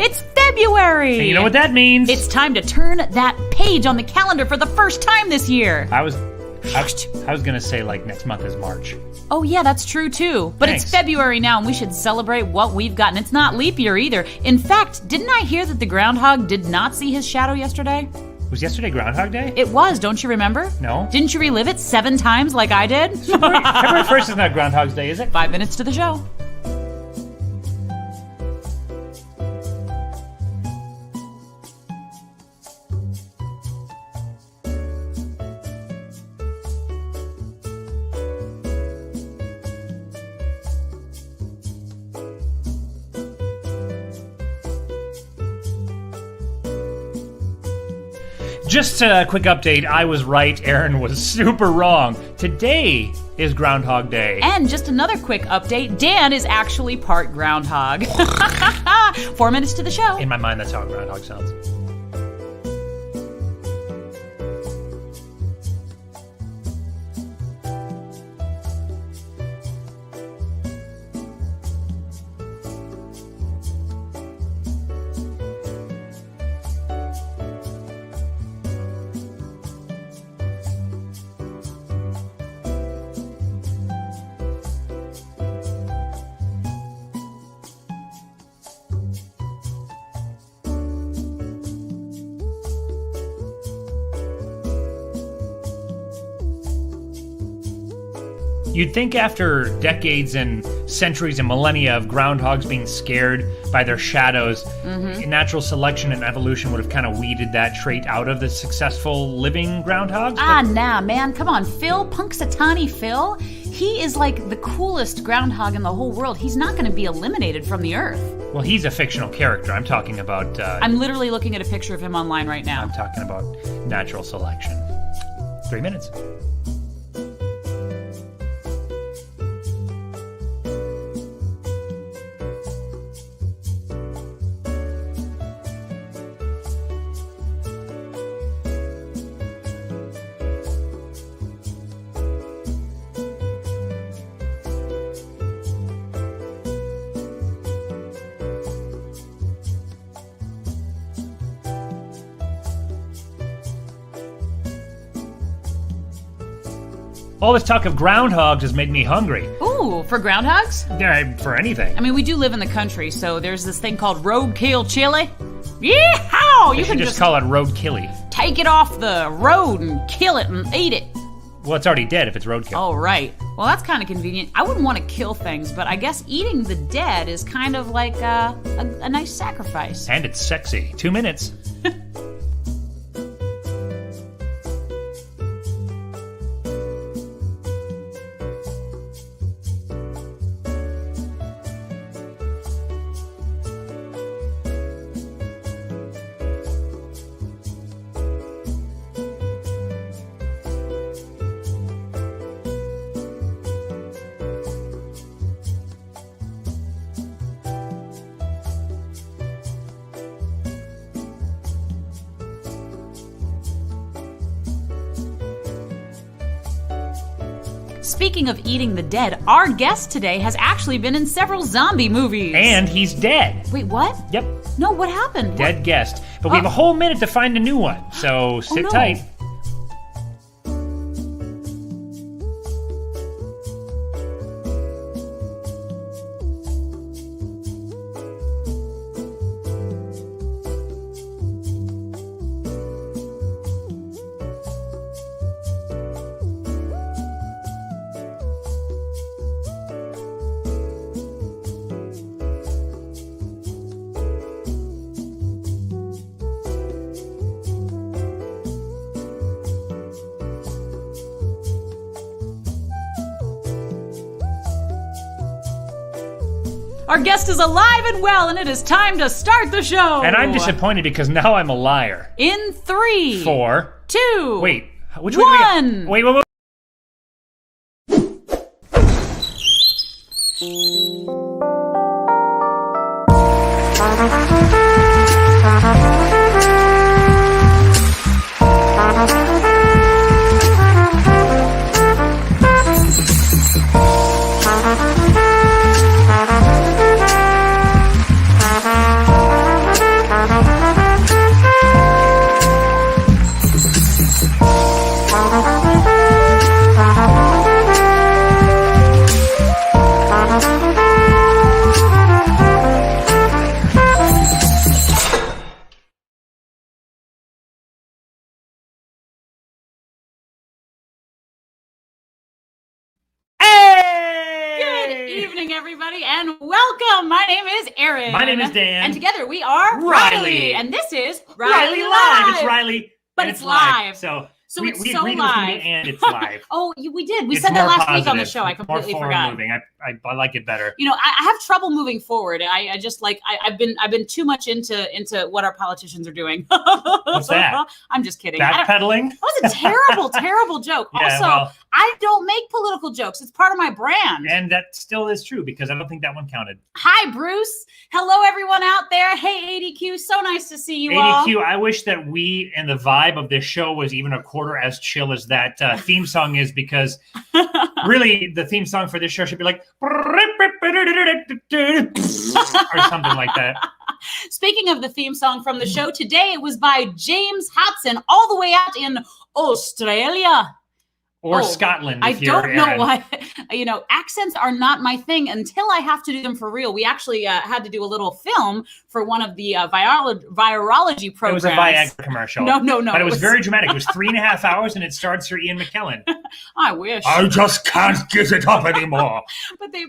It's February! And you know what that means? It's time to turn that page on the calendar for the first time this year. I was gonna say like next month is March. Oh yeah, that's true too. But Thanks. It's February now and we should celebrate what we've gotten. It's not leap year either. In fact, didn't I hear that the groundhog did not see his shadow yesterday? Was yesterday Groundhog Day? It was, don't you remember? No. Didn't you relive it 7 times like I did? February 1st is not Groundhog's Day, is it? 5 minutes to the show. Just a quick update. I was right. Erinn was super wrong. Today is Groundhog Day. And just another quick update, Dan is actually part groundhog. 4 minutes to the show. In my mind, that's how a groundhog sounds. You'd think after decades and centuries and millennia of groundhogs being scared by their shadows, natural selection and evolution would have kind of weeded that trait out of the successful living groundhogs. Nah, man. Come on, Phil, Punxsutawney Phil. He is like the coolest groundhog in the whole world. He's not going to be eliminated from the earth. Well, he's a fictional character. I'm talking about... I'm literally looking at a picture of him online right now. I'm talking about natural selection. 3 minutes. All this talk of groundhogs has made me hungry. Ooh, for groundhogs? Yeah, for anything. I mean, we do live in the country, so there's this thing called roadkill chili. Yeehaw! You should just call it roadkilly. Take it off the road and kill it and eat it. Well, it's already dead if it's roadkill. Oh, right. Well, that's kind of convenient. I wouldn't want to kill things, but I guess eating the dead is kind of like a nice sacrifice. And it's sexy. 2 minutes. Speaking of eating the dead, our guest today has actually been in several zombie movies. And he's dead. Wait, what? Yep. No, what happened? Dead guest. But we have a whole minute to find a new one, so sit tight. Our guest is alive and well, and it is time to start the show. And I'm disappointed because now I'm a liar. In 3, 4, 2, wait, which 1. way do we go? Wait. Everybody, and welcome. My name is Erinn. My name is Dan. And together we are Riley. And this is rileyLive. It's Riley, but it's live. So it's we so agreed live. It was and it's live. Oh, we did. We It's said that more last positive, week on the show. I completely more forgot. moving. I like it better. You know, I have trouble moving forward. I just like I've been too much into what our politicians are doing. What's that? I'm just kidding. Backpedaling? That was a terrible joke. Yeah, also, well, I don't make political jokes. It's part of my brand. and that still is true because I don't think that one counted. Hi, Bruce. Hello, everyone out there. Hey, ADQ. So nice to see you all. ADQ, I wish that we and the vibe of this show was even a quarter as chill as that theme song is, because really the theme song for this show should be like or something like that. Speaking of the theme song from the show, today it was by James Hodson, all the way out in Australia. Or Scotland. I If you're don't know Erinn. why. You know, accents are not my thing until I have to do them for real. We actually had to do a little film for one of the virology programs. It was a Viagra commercial. No. But it was very dramatic. It was 3.5 hours, and it starred Sir Ian McKellen. I wish. I just can't get it up anymore. But they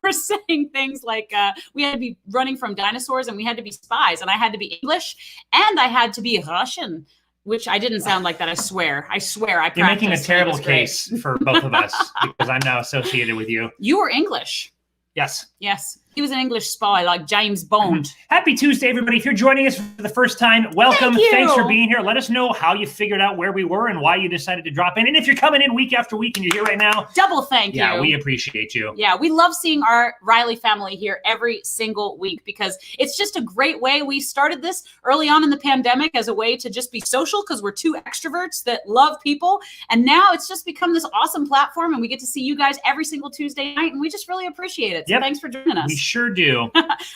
were saying things like we had to be running from dinosaurs, and we had to be spies, and I had to be English, and I had to be Russian. Which I didn't sound like that. I swear. I practiced. You're making a terrible It was great. case for both of us because I'm now associated with you. You were English. Yes. Yes. He was an English spy like James Bond. Happy Tuesday, everybody. If you're joining us for the first time, welcome. Thank you. Thanks for being here. Let us know how you figured out where we were and why you decided to drop in. And if you're coming in week after week and you're here right now, Double thank you. yeah, we appreciate you. Yeah, we love seeing our Riley family here every single week because it's just a great way. We started this early on in the pandemic as a way to just be social because we're two extroverts that love people. And now it's just become this awesome platform and we get to see you guys every single Tuesday night and we just really appreciate it. So Yep. thanks for joining us. We sure do.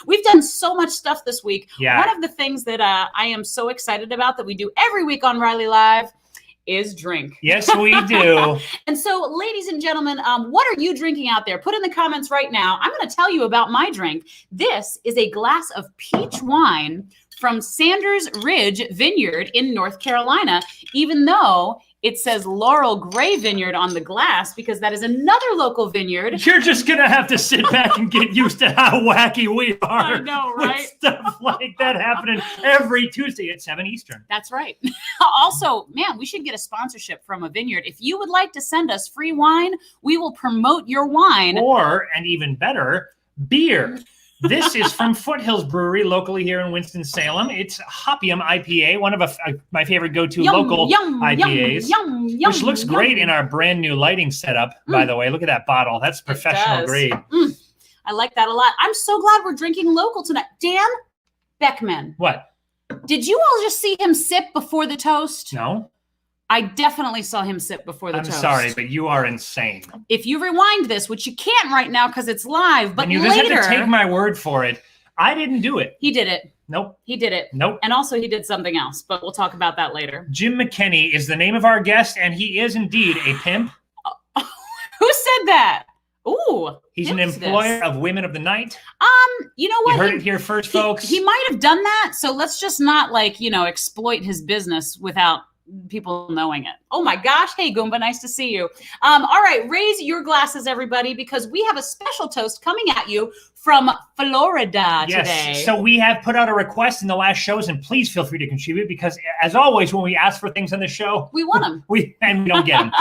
We've done so much stuff this week. Yeah. One of the things that I am so excited about that we do every week on rileyLive is drink. Yes, we do. And so, ladies and gentlemen, what are you drinking out there? Put in the comments right now. I'm going to tell you about my drink. This is a glass of peach wine from Sanders Ridge Vineyard in North Carolina, even though it says Laurel Gray Vineyard on the glass because that is another local vineyard. You're just going to have to sit back and get used to how wacky we are. I know, right? With stuff like that happening every Tuesday at 7 Eastern. That's right. Also, man, we should get a sponsorship from a vineyard. If you would like to send us free wine, we will promote your wine. Or, and even better, beer. This is from Foothills Brewery, locally here in Winston-Salem. It's Hopium IPA, one of my favorite go-to local IPAs, which looks great in our brand new lighting setup, by the way. Look at that bottle. That's professional grade. I like that a lot. I'm so glad we're drinking local tonight. Dan Beckman. What? Did you all just see him sip before the toast? No. I definitely saw him sip before the toast. I'm sorry, but you are insane. If you rewind this, which you can't right now because it's live, but and you later, just have to take my word for it. I didn't do it. He did it. Nope. He did it. Nope. And also he did something else, but we'll talk about that later. Jim McKeny is the name of our guest, and he is indeed a pimp. Who said that? Ooh. He's an employer of Women of the Night. You know what? You heard it here first, folks. He might have done that, so let's just not exploit his business without people knowing it. Oh my gosh. Hey, Goomba, nice to see you. All right, raise your glasses, everybody, because we have a special toast coming at you from Florida today. So we have put out a request in the last shows, and please feel free to contribute because, as always, when we ask for things on the show, we want them. we don't get them.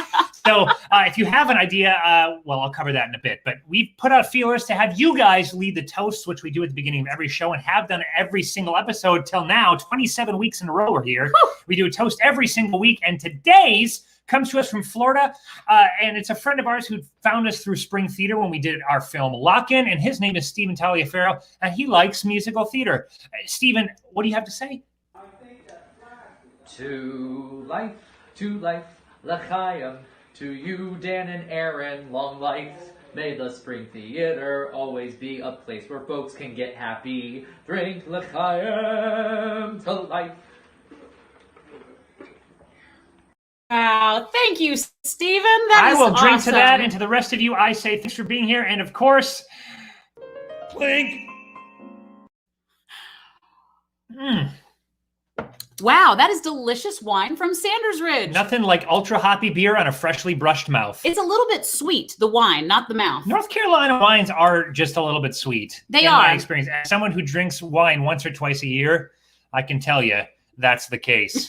So if you have an idea, well, I'll cover that in a bit. But we've put out feelers to have you guys lead the toasts, which we do at the beginning of every show and have done every single episode till now. 27 weeks in a row we're here. Woo! We do a toast every single week, and today's comes to us from Florida, and it's a friend of ours who found us through Spring Theater when we did our film Lock-In, and his name is Stephen Taliaferro, and he likes musical theater. Stephen, what do you have to say? To life, l'chaim, to you, Dan and Erinn, long life. May the Spring Theater always be a place where folks can get happy. Drink l'chaim to life. Wow, thank you, Stephen. I will drink awesome. to that, and to the rest of you, I say thanks for being here, and of course, clink. Wow, that is delicious wine from Sanders Ridge. Nothing like ultra hoppy beer on a freshly brushed mouth. It's a little bit sweet, the wine, not the mouth. North Carolina wines are just a little bit sweet. They in are. my experience. As someone who drinks wine once or twice a year, I can tell you that's the case.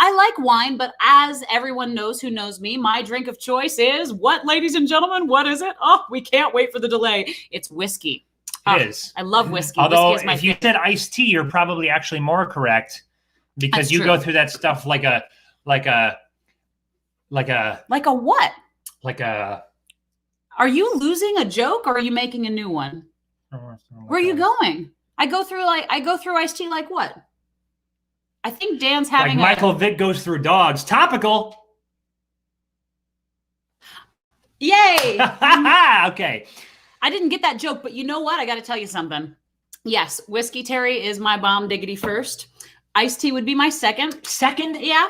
I like wine, but as everyone knows who knows me, my drink of choice is what, ladies and gentlemen? What is it? Oh, we can't wait for the delay. It's whiskey. It is. I love whiskey. Although, whiskey is my if you said iced tea, you're probably actually more correct because That's you true. go through that stuff like a Like a what? like a. Are you losing a joke or are you making a new one? Where are you going? I go through iced tea like what? I think Dan's having Like Michael Vick goes through dogs. Topical. Yay! Okay. I didn't get that joke, but you know what? I got to tell you something. Yes, whiskey Terry is my bomb diggity first. Iced tea would be my second. Second? Yeah.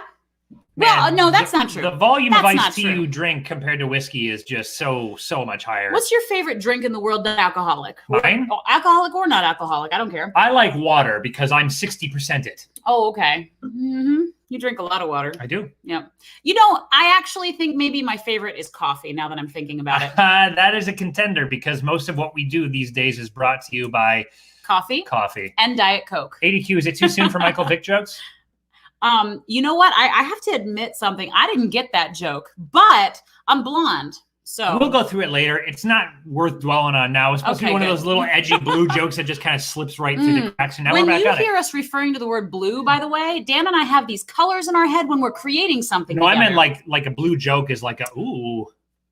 Well, Man, no, that's not true. The volume of That's not iced tea true. you drink compared to whiskey is just so much higher. What's your favorite drink in the world that's alcoholic? Mine? Oh, alcoholic or not alcoholic? I don't care. I like water because I'm 60% it. Oh, okay. Mm-hmm. You drink a lot of water. I do. Yeah. You know, I actually think maybe my favorite is coffee now that I'm thinking about it. That is a contender because most of what we do these days is brought to you by Coffee coffee. and Diet Coke. ADQ, is it too soon for Michael Vick jokes? You know what? I have to admit something. I didn't get that joke, but I'm blonde. So We'll go through it later. It's not worth dwelling on now. It's supposed to be Okay, one of good. those little edgy blue jokes that just kind of slips right through the cracks. And now when we're back you on hear it. us referring to the word blue, by the way, Dan and I have these colors in our head when we're creating something No, I together. meant like a blue joke is like a ooh.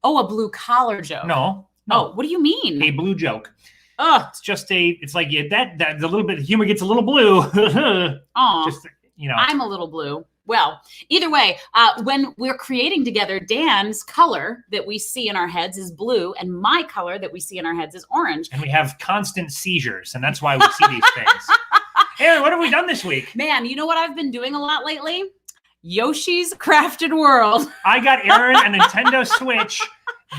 Oh, a blue collar joke. No. Oh, what do you mean? A blue joke. Ugh. It's just it's like that the little bit of humor gets a little blue. Aw. Just, you know. I'm a little blue. Well, either way, when we're creating together, Dan's color that we see in our heads is blue, and my color that we see in our heads is orange. And we have constant seizures, and that's why we see these things. Aaron, what have we done this week? Man, you know what I've been doing a lot lately? Yoshi's Crafted World. I got Aaron a Nintendo Switch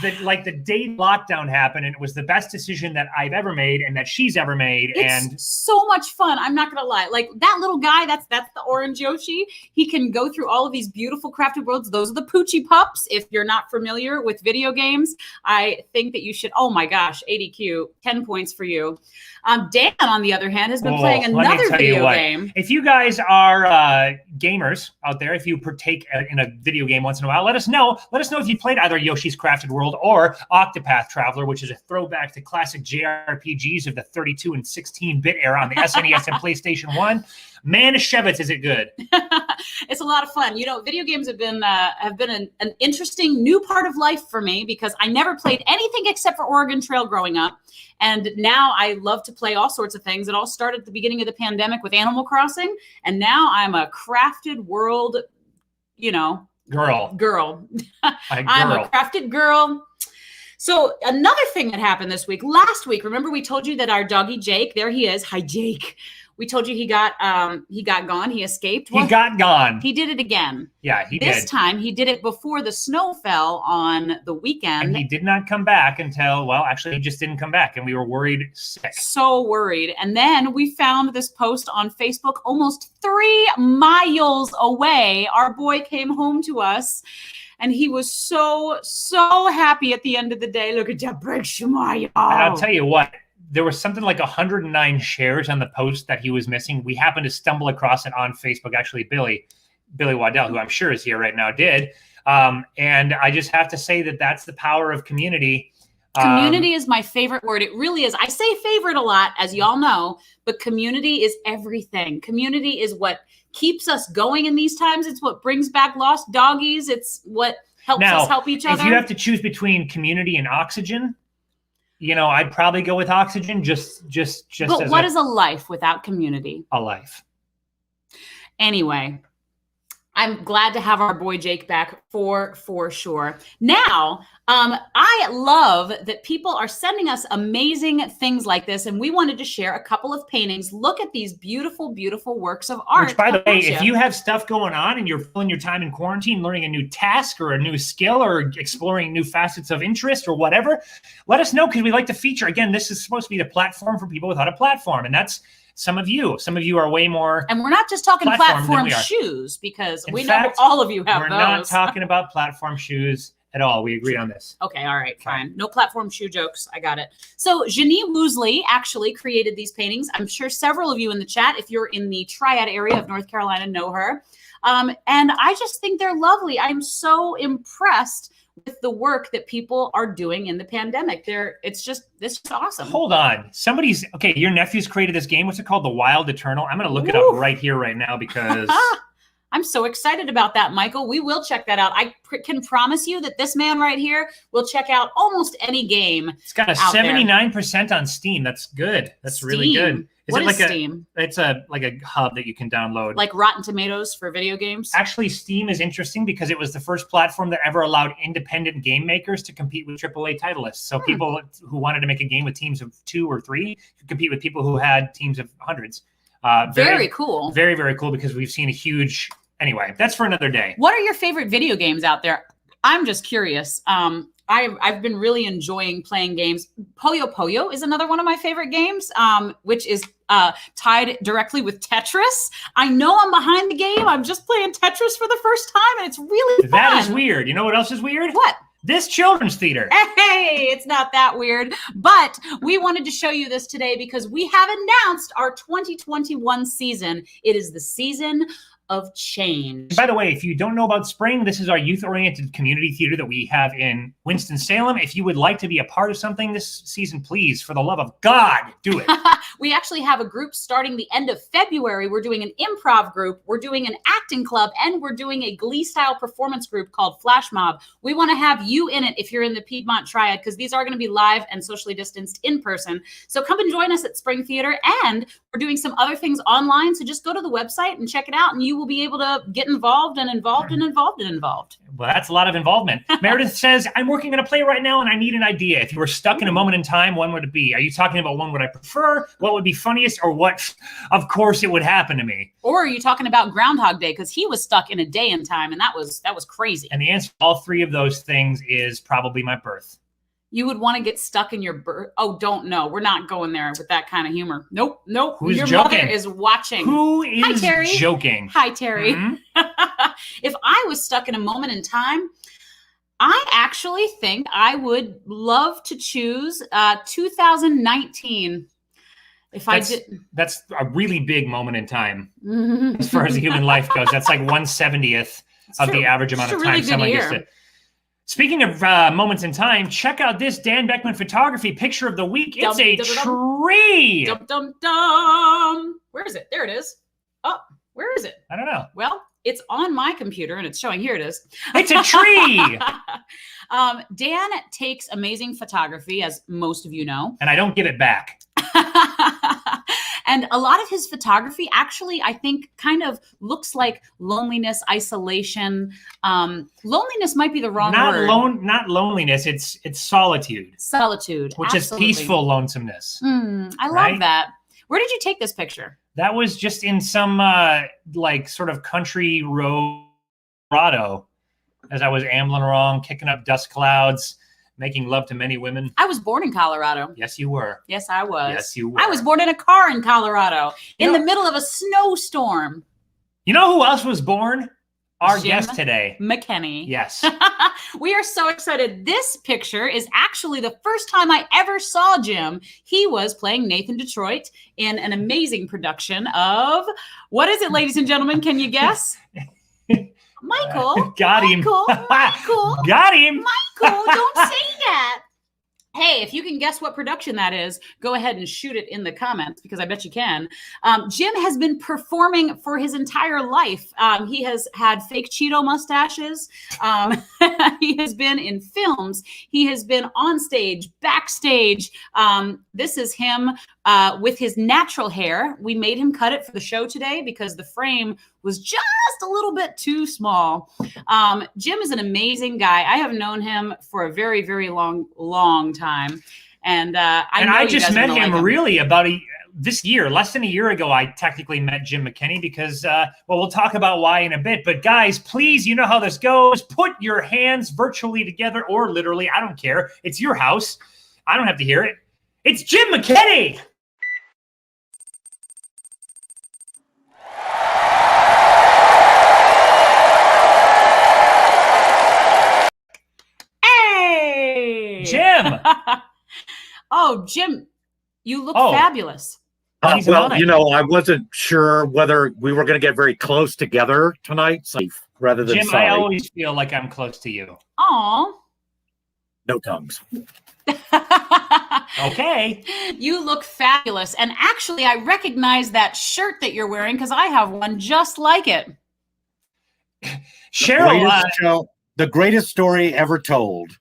the day lockdown happened, and it was the best decision that I've ever made and that she's ever made. It's so much fun. I'm not gonna lie. Like that little guy, that's the orange Yoshi. He can go through all of these beautiful crafted worlds. Those are the Poochie Pups. If you're not familiar with video games, I think that you should. Oh my gosh, ADQ, 10 points for you. Dan, on the other hand, has been playing let me another tell you video what. game. If you guys are gamers out there, if you partake in a video game once in a while, let us know. Let us know if you played either Yoshi's Crafted World or Octopath Traveler, which is a throwback to classic JRPGs of the 32 and 16-bit era on the SNES and PlayStation 1. Man, Shevitz, is it good? It's a lot of fun. You know, video games have been an interesting new part of life for me because I never played anything except for Oregon Trail growing up. And now I love to play all sorts of things. It all started at the beginning of the pandemic with Animal Crossing. And now I'm a crafted world, girl. I'm a crafted girl. So another thing that happened this week, last week, remember we told you that our doggy Jake, there he is. Hi, Jake. We told you he got gone. He escaped. He got gone. He did it again. Yeah, he did. This time he did it before the snow fell on the weekend. And he did not come back until, well, actually he just didn't come back and we were worried sick. So worried. And then we found this post on Facebook almost 3 miles away. Our boy came home to us and he was so happy at the end of the day. Look at that big smile. And I'll tell you what, there was something like 109 shares on the post that he was missing. We happened to stumble across it on Facebook. Actually, Billy Waddell, who I'm sure is here right now, did. And I just have to say that that's the power of community. Community is my favorite word. It really is. I say favorite a lot, as y'all know, but community is everything. Community is what keeps us going in these times. It's what brings back lost doggies. It's what helps us help each other. If you have to choose between community and oxygen, I'd probably go with oxygen. But what is a life without community? A life. Anyway, I'm glad to have our boy Jake back for sure. Now, I love that people are sending us amazing things like this, and we wanted to share a couple of paintings. Look at these beautiful, beautiful works of art. Which, by the way, if you have stuff going on and you're filling your time in quarantine, learning a new task or a new skill or exploring new facets of interest or whatever, let us know, because we like to feature. Again, this is supposed to be the platform for people without a platform, and that's some of you. Some of you are way more. And we're not just talking platform shoes, because we know all of you have those. We're not talking about platform shoes at all. We agreed on this. Okay, all right, fine. No platform shoe jokes. I got it. So Janie Woosley actually created these paintings. I'm sure several of you in the chat, if you're in the Triad area of North Carolina, know her. And I just think they're lovely. I'm so impressed with the work that people are doing in the pandemic. This is awesome. Hold on. Your nephew's created this game. What's it called? The Wild Eternal. I'm going to look it up right here, right now, because I'm so excited about that, Michael. We will check that out. I can promise you that this man right here will check out almost any game. It's got a 79% on Steam. That's good. That's really good. What is Steam? It's like a hub that you can download. Like Rotten Tomatoes for video games? Actually, Steam is interesting because it was the first platform that ever allowed independent game makers to compete with AAA titleists. So people who wanted to make a game with teams of 2 or 3 could compete with people who had teams of hundreds. Very cool. Very, very cool, because we've seen a huge... Anyway, that's for another day. What are your favorite video games out there? I'm just curious. I've been really enjoying playing games. Puyo Puyo is another one of my favorite games, which is tied directly with Tetris. I know I'm behind the game. I'm just playing Tetris for the first time, and it's really fun. That is weird. You know what else is weird? What? This children's theater. Hey, it's not that weird, but we wanted to show you this today because we have announced our 2021 season. It is the season of change. By the way, if you don't know about Spring, this is our youth-oriented community theater that we have in Winston-Salem. If you would like to be a part of something this season, please, for the love of God, do it. We actually have a group starting the end of February. We're doing an improv group, we're doing an acting club, and we're doing a Glee-style performance group called Flash Mob. We want to have you in it if you're in the Piedmont Triad, because these are going to be live and socially distanced in person. So come and join us at Spring Theater, and we're doing some other things online. So just go to the website and check it out, and you will be able to get involved. Well, that's a lot of involvement. Meredith says, I'm working on a play right now and I need an idea. If you were stuck in a moment in time, when would it be? Are you talking about one would I prefer? What would be funniest? Or what, of course, it would happen to me? Or are you talking about Groundhog Day? Because he was stuck in a day and time, and that was crazy. And the answer to all 3 of those things is probably my birth. You would want to get stuck in your birth. Oh, don't know. We're not going there with that kind of humor. Nope. Who's your joking? Mother is watching. Who is Hi, Terry. joking? Hi, Terry. Mm-hmm. If I was stuck in a moment in time, I actually think I would love to choose 2019. That's a really big moment in time as far as the human life goes. That's like 1/70th of the average amount of time someone gets to. Speaking of moments in time, check out this Dan Beckman photography picture of the week. It's a tree. Dum, dum, dum. Where is it? There it is. Oh, where is it? I don't know. Well, it's on my computer and it's showing. Here it is. It's a tree. Dan takes amazing photography, as most of you know. And I don't give it back. And a lot of his photography actually, I think, kind of looks like loneliness, isolation. Loneliness might be the wrong word. Not loneliness. It's solitude. Solitude, which absolutely. Is peaceful lonesomeness. I love that. Where did you take this picture? That was just in some like sort of country road, Colorado, as I was ambling along, kicking up dust clouds, making love to many women. I was born in Colorado. Yes, you were. Yes, I was. Yes, you were. I was born in a car in Colorado in the middle of a snowstorm. You know who else was born? Our guest today. McKeny. Yes. We are so excited. This picture is actually the first time I ever saw Jim. He was playing Nathan Detroit in an amazing production of, what is it, ladies and gentlemen? Can you guess? Michael. Got him. Michael. Got him. Michael, don't say that. Hey, if you can guess what production that is, go ahead and shoot it in the comments because I bet you can. Jim has been performing for his entire life. He has had fake Cheeto mustaches. He has been in films. He has been on stage, backstage. This is him with his natural hair. We made him cut it for the show today because the frame was just a little bit too small. Jim is an amazing guy. I have known him for a very, very long time. And I just met him really about this year, less than a year ago. I technically met Jim McKeny because, we'll talk about why in a bit. But guys, please, you know how this goes. Put your hands virtually together or literally. I don't care. It's your house. I don't have to hear it. It's Jim McKeny. Jim. Oh, Jim, you look fabulous. Well, you know, I wasn't sure whether we were going to get very close together tonight, so rather than Jim, sorry. I always feel like I'm close to you. Aw. No tongues. Okay. You look fabulous. And actually, I recognize that shirt that you're wearing because I have one just like it. Cheryl, the greatest story ever told.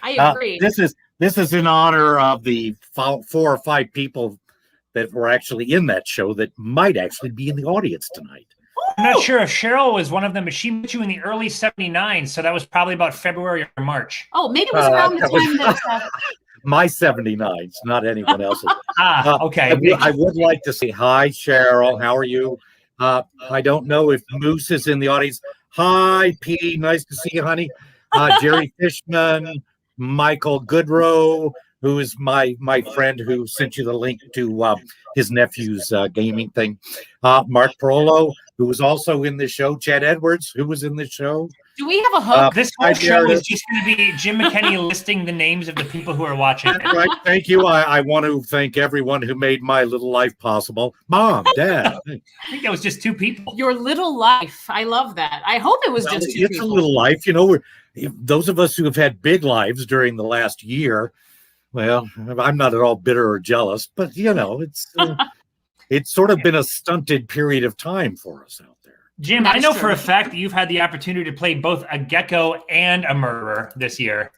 I agree. This is in honor of the 4 or 5 people that were actually in that show that might actually be in the audience tonight. I'm not sure if Cheryl was one of them, but she met you in the early 79, so that was probably about February or March. Oh, maybe it was around the time that... My 79s, not anyone else's. Okay. I would like to say hi, Cheryl. How are you? I don't know if Moose is in the audience. Hi, P. Nice to see you, honey. Jerry Fishman, Michael Goodrow, who is my friend who sent you the link to his nephew's gaming thing. Mark Perolo, who was also in the show. Chad Edwards, who was in the show. Do we have a hook? This whole show is just going to be Jim McKeny listing the names of the people who are watching. Right. Thank you. I want to thank everyone who made my little life possible. Mom, Dad. I think that was just 2 people. Your little life. I love that. I hope it was just 2 it's people. A little life. You know, those of us who have had big lives during the last year, well, I'm not at all bitter or jealous, but, you know, it's sort of been a stunted period of time for us out there. Jim, I know for a fact that you've had the opportunity to play both a gecko and a murderer this year.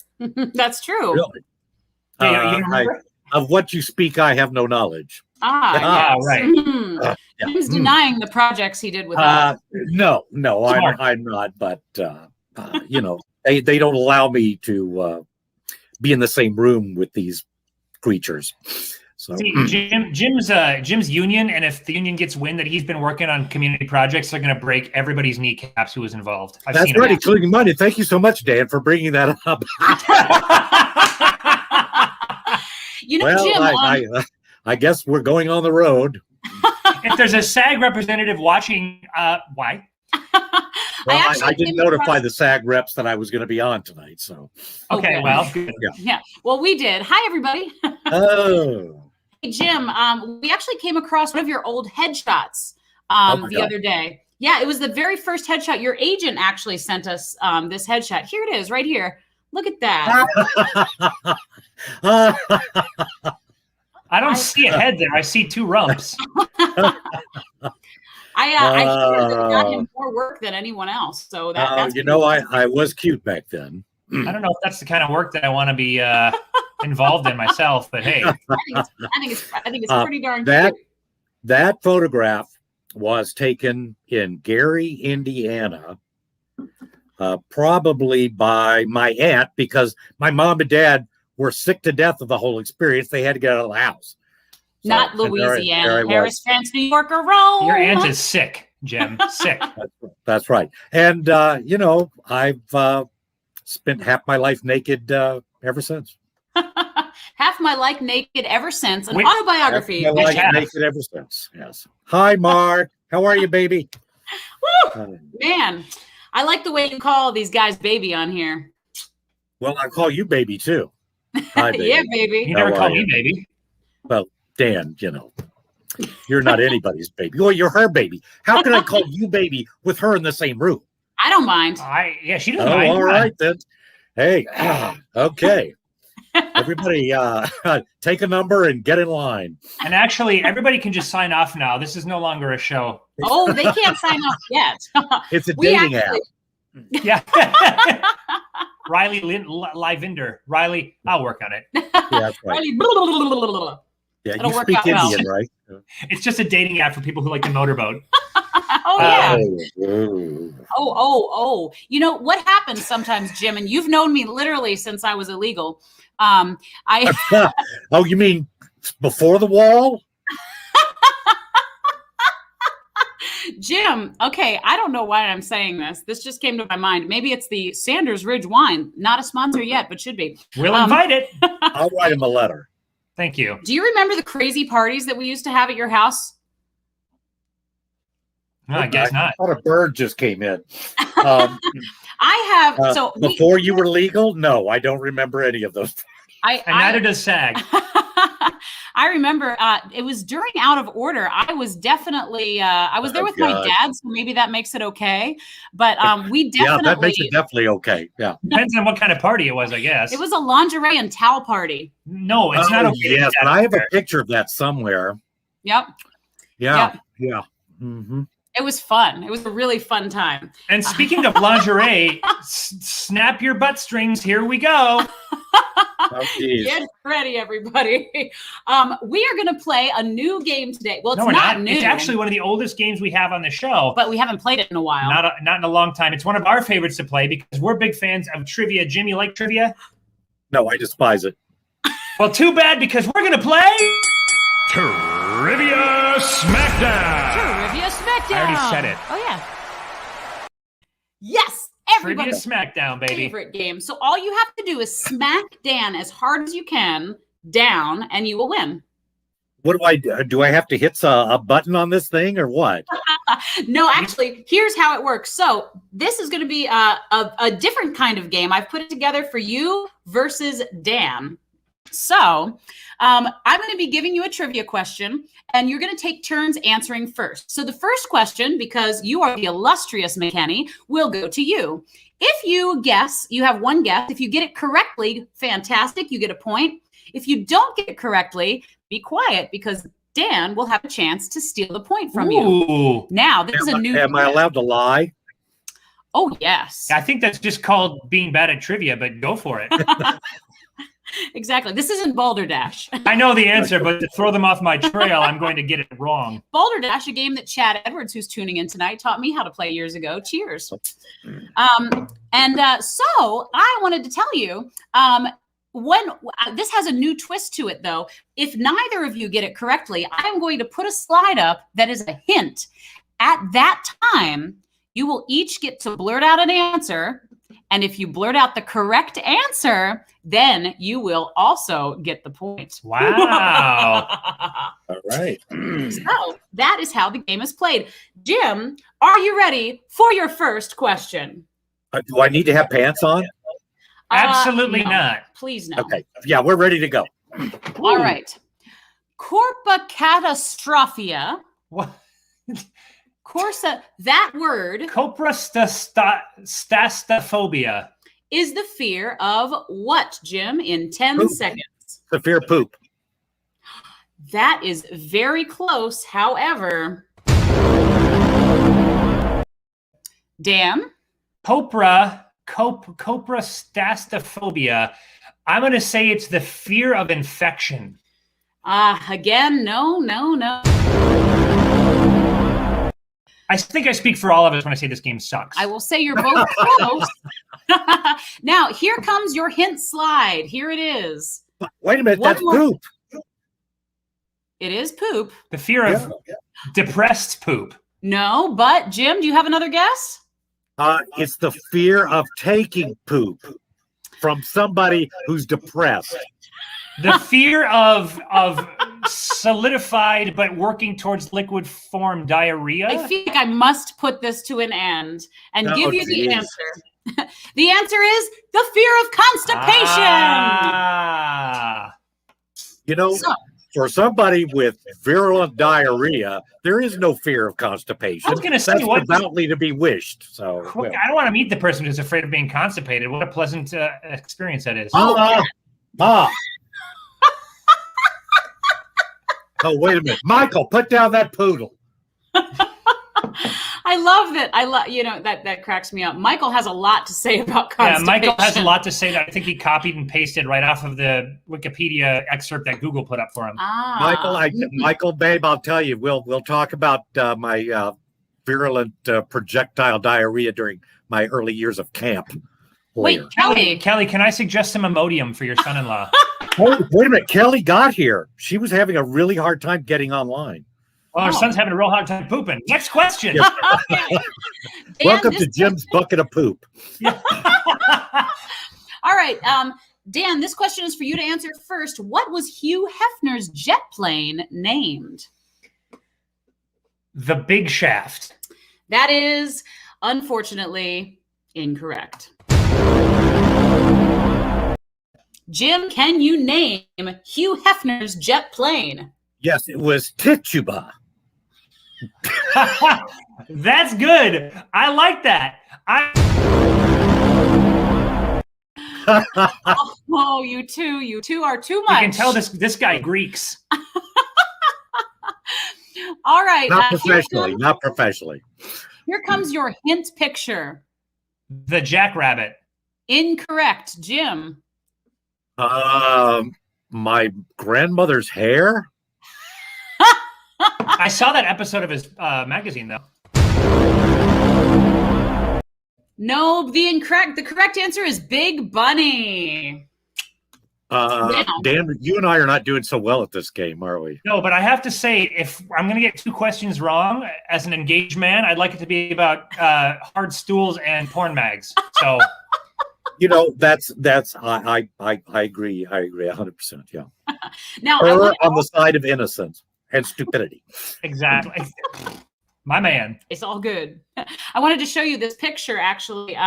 That's true. Really? Of what you speak, I have no knowledge. Yes. Right. He's denying the projects he did with us. No, I'm not. But you know, they don't allow me to be in the same room with these creatures. So see, Jim's union, and if the union gets wind that he's been working on community projects, they're going to break everybody's kneecaps who was involved. That's right, including mine. Thank you so much, Dan, for bringing that up. You know, well, Jim, I guess we're going on the road. If there's a SAG representative watching, why? Well, I didn't notify the SAG reps that I was going to be on tonight. So okay, well, good. Yeah. Well, we did. Hi, everybody. Oh. Hey, Jim, we actually came across one of your old headshots the other day. Yeah, it was the very first headshot. Your agent actually sent us this headshot. Here it is, right here. Look at that. I don't see a head there. I see 2 rumps. I got him more work than anyone else. So that's you know, I was cute back then. I don't know if that's the kind of work that I want to be involved in myself, but hey, I think it's pretty darn cute. That photograph was taken in Gary, Indiana, probably by my aunt, because my mom and dad were sick to death of the whole experience. They had to get out of the house. So, not Louisiana, Paris, France, New York, or Rome. Your aunt is sick, Jim. Sick. That's right. And you know, I've spent half my life naked ever since. Half my life naked ever since. An autobiography. Half my life naked ever since. Yes. Hi, Mark. How are you, baby? Woo! Man, I like the way you call these guys baby on here. Well, I call you baby too. Hi, baby. Yeah, baby. You never call me baby. Well, Dan, you know, you're not anybody's baby. Well, you're her baby. How can I call you baby with her in the same room? I don't mind. Yeah, she doesn't Oh, mind. all right then. Hey, okay. Everybody, take a number and get in line. And actually, everybody can just sign off now. This is no longer a show. Oh, they can't sign off yet. It's a dating app. Yeah. rileyLive. Riley, I'll work on it. Yeah, that's right. Riley, blah, blah, blah, blah, blah, blah. Yeah, It'll you work speak out well. Indian, right? It's just a dating app for people who like to motorboat. Oh, yeah. Oh. You know what happens sometimes, Jim, and you've known me literally since I was illegal. Oh, you mean before the wall? Jim, okay, I don't know why I'm saying this. This just came to my mind. Maybe it's the Sanders Ridge wine. Not a sponsor yet, but should be. We'll invite it. I'll write him a letter. Thank you. Do you remember the crazy parties that we used to have at your house? No, I guess not. I thought a bird just came in. I have. Before you were legal? No, I don't remember any of those. And neither does SAG. I remember it was during Out of Order. I was definitely I was there with my dad, so maybe that makes it okay. But we definitely yeah, that makes it definitely okay. Yeah, depends on what kind of party it was, I guess. It was a lingerie and towel party. No, it's not okay. Yes, and I have a picture of that somewhere. Yep. Yeah. Yep. Yeah. Mm-hmm. It was fun. It was a really fun time. And speaking of lingerie, snap your butt strings. Here we go. Oh, get ready, everybody. We are going to play a new game today. Well, it's no, not new. It's actually one of the oldest games we have on the show. But we haven't played it in a while. Not in a long time. It's one of our favorites to play because we're big fans of trivia. Jim, you like trivia? No, I despise it. Well, too bad because we're going to play Trivia Smackdown. Trivia Smackdown. I already said it. Oh, yeah. Yes. Trivia Smackdown, baby. Favorite game. So all you have to do is smack Dan as hard as you can down, and you will win. What do I do? Do I have to hit a button on this thing or what? No, actually, here's how it works. So this is going to be a different kind of game. I've put it together for you versus Dan. So I'm going to be giving you a trivia question, and you're going to take turns answering first. So the first question, because you are the illustrious McKeny, will go to you. If you guess, you have one guess. If you get it correctly, fantastic. You get a point. If you don't get it correctly, be quiet because Dan will have a chance to steal the point from you. Now, this is a new... Am I allowed to lie? Oh, yes. I think that's just called being bad at trivia, but go for it. Exactly. This isn't Balderdash. I know the answer, but to throw them off my trail, I'm going to get it wrong. Balderdash, a game that Chad Edwards, who's tuning in tonight, taught me how to play years ago. Cheers. So I wanted to tell you, this has a new twist to it, though. If neither of you get it correctly, I'm going to put a slide up that is a hint. At that time, you will each get to blurt out an answer. And if you blurt out the correct answer, then you will also get the point. Wow. All right. So that is how the game is played. Jim, are you ready for your first question? Do I need to have pants on? Absolutely no. not. Please no. Okay. Yeah, we're ready to go. All right. Corpa catastrophia. What? Corsa, that word. Coprastastaphobia. Is the fear of what, Jim, in 10 Poop. seconds? The fear of poop. That is very close. However, Dan? Coprastastaphobia. I'm going to say it's the fear of infection. Again, no. I think I speak for all of us when I say this game sucks. I will say you're both close. Now, here comes your hint slide. Here it is. Wait a minute, that's poop. It is poop. The fear of depressed poop. No, but Jim, do you have another guess? It's the fear of taking poop from somebody who's depressed. The fear of solidified but working towards liquid form diarrhea. I feel like I must put this to an end and give you the answer. The answer is the fear of constipation. You know, for somebody with virulent diarrhea, there is no fear of constipation. I was going to say, that's what devoutly to be wished. So I don't want to meet the person who's afraid of being constipated. What a pleasant experience that is. Oh, wait a minute, Michael, put down that poodle. I love that. That cracks me up. Michael has a lot to say about constipation. Yeah, Michael has a lot to say that I think he copied and pasted right off of the Wikipedia excerpt that Google put up for him. Michael, babe, I'll tell you, we'll talk about my virulent projectile diarrhea during my early years of camp. Wait, Kelly, can I suggest some Imodium for your son-in-law? Oh, wait a minute, Kelly got here. She was having a really hard time getting online. Well, our son's having a real hard time pooping. Next question. Okay. Welcome to Jim's bucket of poop. Yeah. All right. Dan, this question is for you to answer first. What was Hugh Hefner's jet plane named? The Big Shaft. That is, unfortunately, incorrect. Jim, can you name Hugh Hefner's jet plane? Yes, it was Tituba. That's good. I like that. Oh, you two are too much. You can tell this guy Greeks. All right. Not professionally. Here comes your hint picture. The Jackrabbit. Incorrect, Jim. My grandmother's hair. I saw that episode of his magazine, though. No, the correct answer is Big Bunny. Dan, you and I are not doing so well at this game, are we? No, but I have to say, if I'm going to get 2 questions wrong, as an engaged man, I'd like it to be about hard stools and porn mags. So, that's I agree. I agree 100%. Yeah. Now, on the side of innocence and stupidity. Exactly. My man. It's all good. I wanted to show you this picture, actually.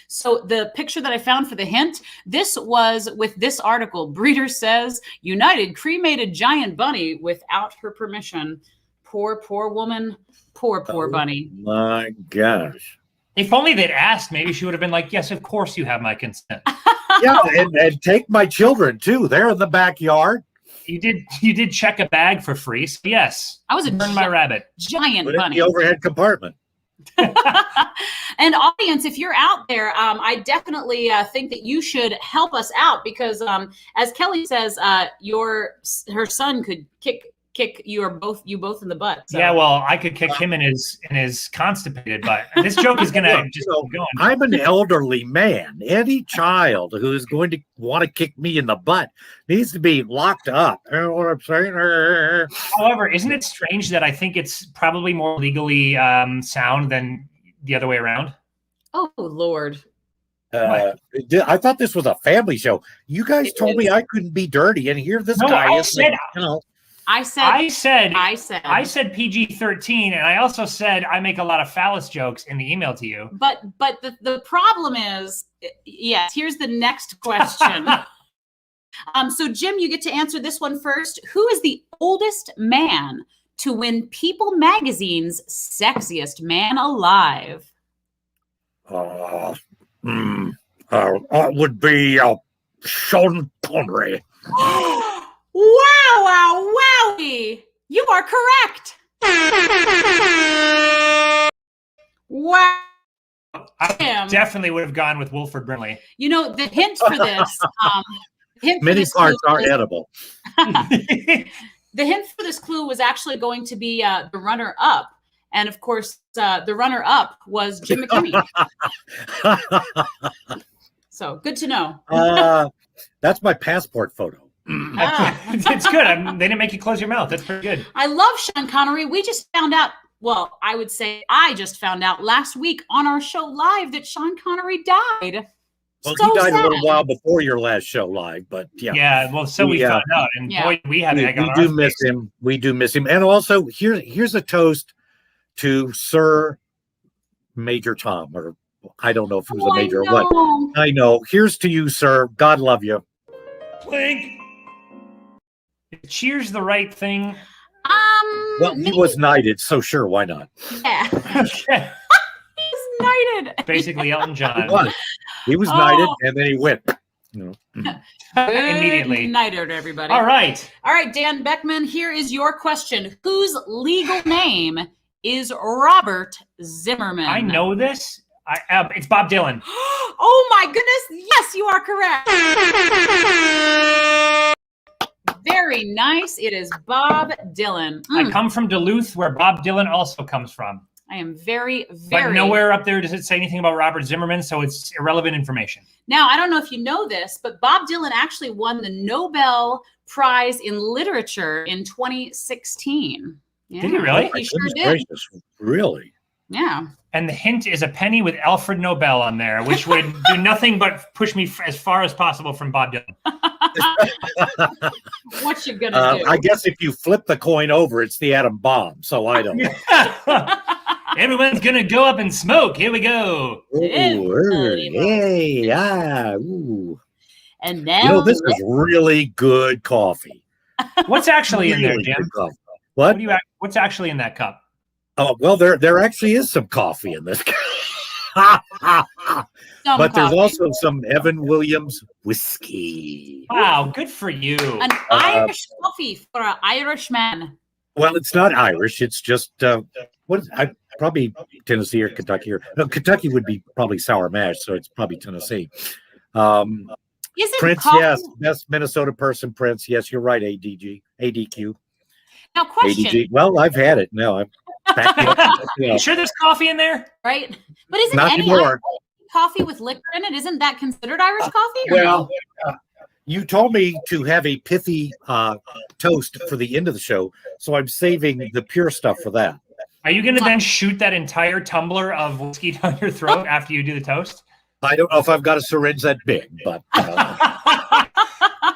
So the picture that I found for the hint, this was with this article. Breeder says United cremated giant bunny without her permission. Poor woman. Poor bunny. My gosh. If only they'd asked, maybe she would have been like, yes, of course you have my consent. Yeah, and take my children, too. They're in the backyard. You did check a bag for free. So yes. I was my rabbit. Giant Put it bunny. in the overhead compartment. And audience, if you're out there, I definitely think that you should help us out because, as Kelly says, her son could kick you both in the butt. So. Yeah, well, I could kick him in his constipated butt. This joke is gonna just keep going. I'm an elderly man. Any child who is going to want to kick me in the butt needs to be locked up. You know what I'm saying? However, isn't it strange that I think it's probably more legally sound than the other way around? Oh, Lord. I thought this was a family show. You guys told me I couldn't be dirty, and here this guy is. I said PG-13, and I also said I make a lot of phallus jokes in the email to you. But the problem is, yes, here's the next question. So Jim, you get to answer this one first. Who is the oldest man to win People Magazine's Sexiest Man Alive? Would be Sean Connery. Wow, wowie! You are correct. Wow. I definitely would have gone with Wilford Brimley. The hint for this. Many parts are edible. The hint for this clue was actually going to be the runner-up. And, of course, the runner-up was Jim McKeny. So, good to know. That's my passport photo. It's good. They didn't make you close your mouth. That's pretty good. I love Sean Connery. We just found out, well, I would say I just found out last week on our show live that Sean Connery died. Well, he died a little while before your last show live, but yeah. Yeah, well, so we found out. And boy, we do miss him. We do miss him. And also, here's a toast to Sir Major Tom, or I don't know if he was a major or what. I know. Here's to you, sir. God love you. Clink. cheers the right thing? Well, he was knighted, so sure, why not? Yeah. Okay. He's knighted. Basically, Elton John. He was knighted, and then he went. You know. Immediately. Good nighter, everybody. All right. All right, Dan Beckman, here is your question. Whose legal name is Robert Zimmerman? I know this. It's Bob Dylan. Oh my goodness. Yes, you are correct. Very nice. It is Bob Dylan. I come from Duluth, where Bob Dylan also comes from. I am very, But very... nowhere up there does it say anything about Robert Zimmerman, so it's irrelevant information. Now, I don't know if you know this, but Bob Dylan actually won the Nobel Prize in Literature in 2016. Yeah, Did he really? He sure did. Gracious. Really? Yeah. And the hint is a penny with Alfred Nobel on there, which would do nothing but push me as far as possible from Bob Dylan. What you gonna do? I guess if you flip the coin over, it's the atom bomb. So I don't know. Everyone's gonna go up and smoke. Here we go. Hey, ooh. And now, You know, this is really good coffee. What's actually in there, Really Jim? good coffee. What? What's actually in that cup? Oh, well, there actually is some coffee in this. But there's also some Evan Williams whiskey. Wow, good for you. an Irish coffee for an Irishman. Well, it's not Irish. It's just probably Tennessee or Kentucky or no, Kentucky would be probably sour mash, so it's probably Tennessee. Isn't Prince, coffee... yes, best Minnesota person, Prince. Yes, you're right. ADQ. Now, question. ADG. Well, I've had it. No, I'm back up, You sure there's coffee in there? Right? But isn't Not any anymore. Irish coffee with liquor in it? Isn't that considered Irish coffee? Or Well, you told me to have a pithy toast for the end of the show, so I'm saving the pure stuff for that. Are you going to then shoot that entire tumbler of whiskey down your throat after you do the toast? I don't know if I've got a syringe that big, but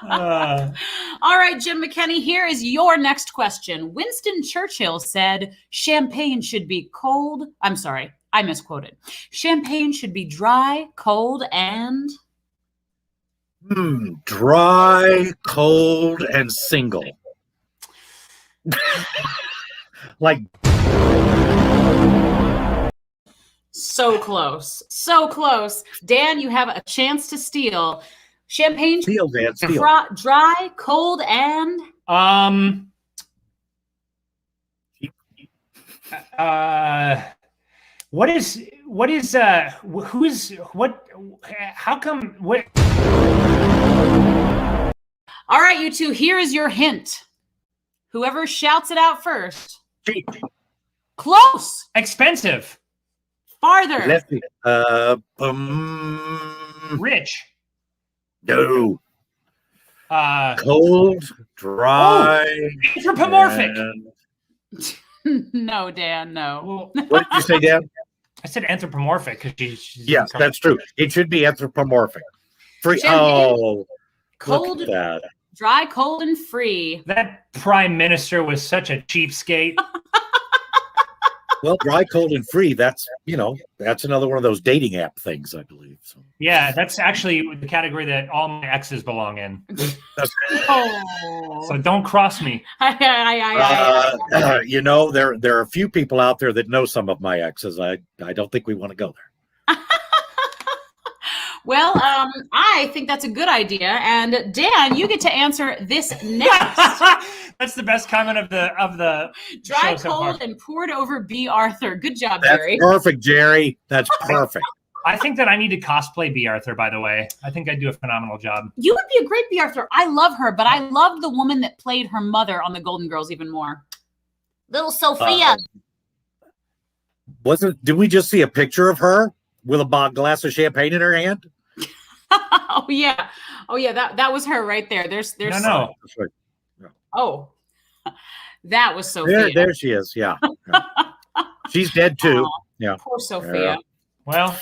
All right, Jim McKeny, here is your next question. Winston Churchill said champagne should be cold. I'm sorry, I misquoted. Champagne should be dry, cold, and... dry, cold, and single. Like So close. So close. Dan, you have a chance to steal. Champagne should steel, man, be steel. dry, cold, and... how come, what? All right, you two, here is your hint. Whoever shouts it out first. Cheap. Close. Expensive. Farther. Lefty. Rich. No. Cold, dry, Anthropomorphic. No, Dan, no. What did you say, Dan? I said anthropomorphic because she's Yes, that's true. It should be anthropomorphic. Free. Champagne. Oh, Cold, look at that. dry, cold, and free. That prime minister was such a cheapskate. Well, dry, cold, and free. That's that's another one of those dating app things, I believe. So. Yeah, that's actually the category that all my exes belong in. Oh. So don't cross me. I there are a few people out there that know some of my exes. I don't think we want to go there. Well, I think that's a good idea. And Dan, you get to answer this next. That's the best comment of the Dry, show so far. cold, and poured over B. Arthur. Good job, That's Jerry. perfect, Jerry. That's perfect. I think that I need to cosplay B. Arthur, by the way. I think I'd do a phenomenal job. You would be a great B. Arthur. I love her, but I love the woman that played her mother on the Golden Girls even more. Little Sophia. Did we just see a picture of her with a glass of champagne in her hand? Oh yeah. That was her right there. There's No. Oh, that was Sophia. There she is. Yeah. She's dead too. Aw, Yeah. Poor Sophia. Yeah. Well,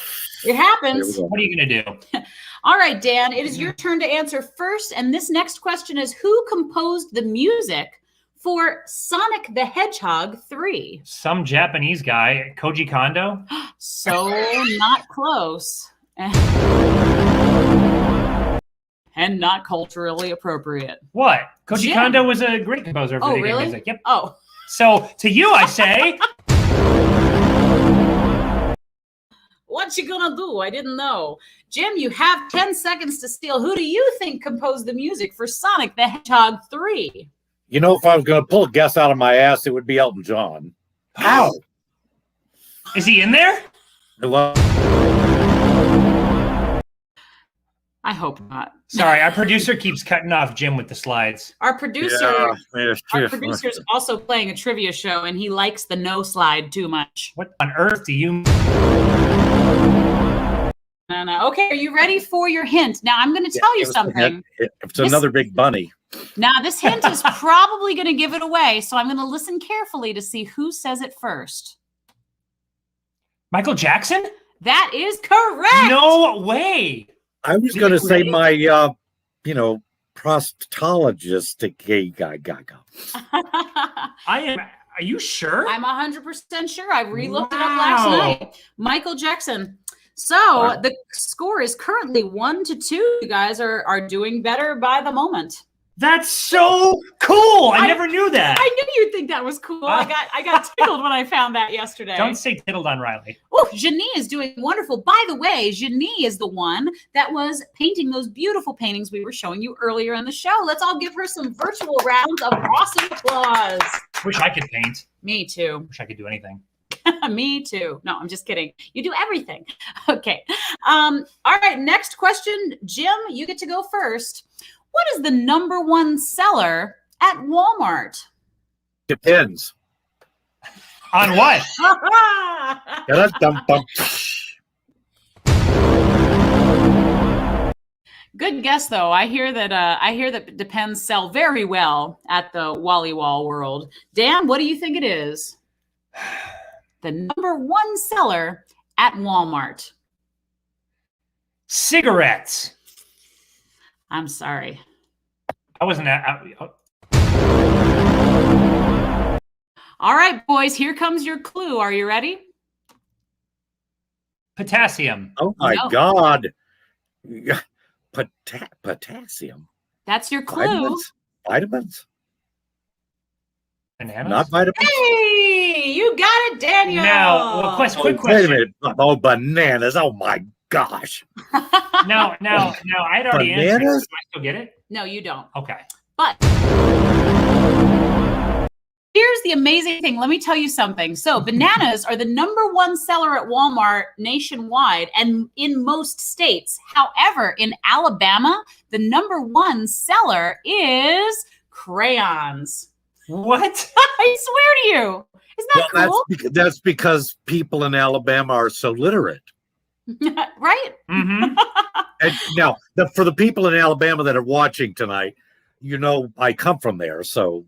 It happens. what are you going to do? All right, Dan, it is your turn to answer first. And this next question is, who composed the music for Sonic the Hedgehog 3? Some Japanese guy, Koji Kondo? So not close. And not culturally appropriate. What? Koji Jim. Kondo was a great composer of Oh, video game really? music. Yep. Oh. So to you, I say, What you gonna do? I didn't know. Jim, you have 10 seconds to steal. Who do you think composed the music for Sonic the Hedgehog 3? You know, if I was going to pull a guess out of my ass, it would be Elton John. Ow! is he in there? Well, I hope not. Sorry, our producer keeps cutting off Jim with the slides. Our producer, yeah, it's our true. producer's also playing a trivia show, and he likes the no slide too much. What on earth do you? No. Okay, are you ready for your hint? Now, I'm going to tell you something. It's another big bunny. Now, this hint is probably going to give it away, so I'm going to listen carefully to see who says it first. Michael Jackson? That is correct. No way. I was going to say my, prostologist gay guy. I am. Are you sure? I'm 100% sure. I re-looked it up Wow. last night. Michael Jackson. So the score is currently 1-2. You guys are doing better by the moment. That's so cool. I never knew that. I knew you'd think that was cool. I got tickled when I found that yesterday. Don't say tiddled on Riley. Oh, Janie is doing wonderful. By the way, Janie is the one that was painting those beautiful paintings we were showing you earlier in the show. Let's all give her some virtual rounds of awesome applause. Wish I could paint. Me too. Wish I could do anything. Me too. No, I'm just kidding. You do everything. Okay. All right. Next question. Jim, you get to go first. What is the #1 seller at Walmart? Depends. On what? Good guess, though. I hear that Depends sell very well at the Wally Wall world. Dan, what do you think it is? The #1 seller at Walmart. Cigarettes. I'm sorry. I wasn't. All right, boys, here comes your clue. Are you ready? Potassium. Oh my God. Potassium. That's your clue. Vitamins. Bananas. Not vitamins. Hey, you got it, Daniel. Now, well, quick question. Wait a minute. Oh, bananas. Oh my gosh. Now, I'd already answered. Do I still get it? No, you don't. Okay. But here's the amazing thing. Let me tell you something. So bananas are the #1 seller at Walmart nationwide and in most states. However, in Alabama, the #1 seller is crayons. What? I swear to you. Isn't that cool? That's because people in Alabama are so literate. Right? Mm-hmm. And now, for the people in Alabama that are watching tonight, I come from there, so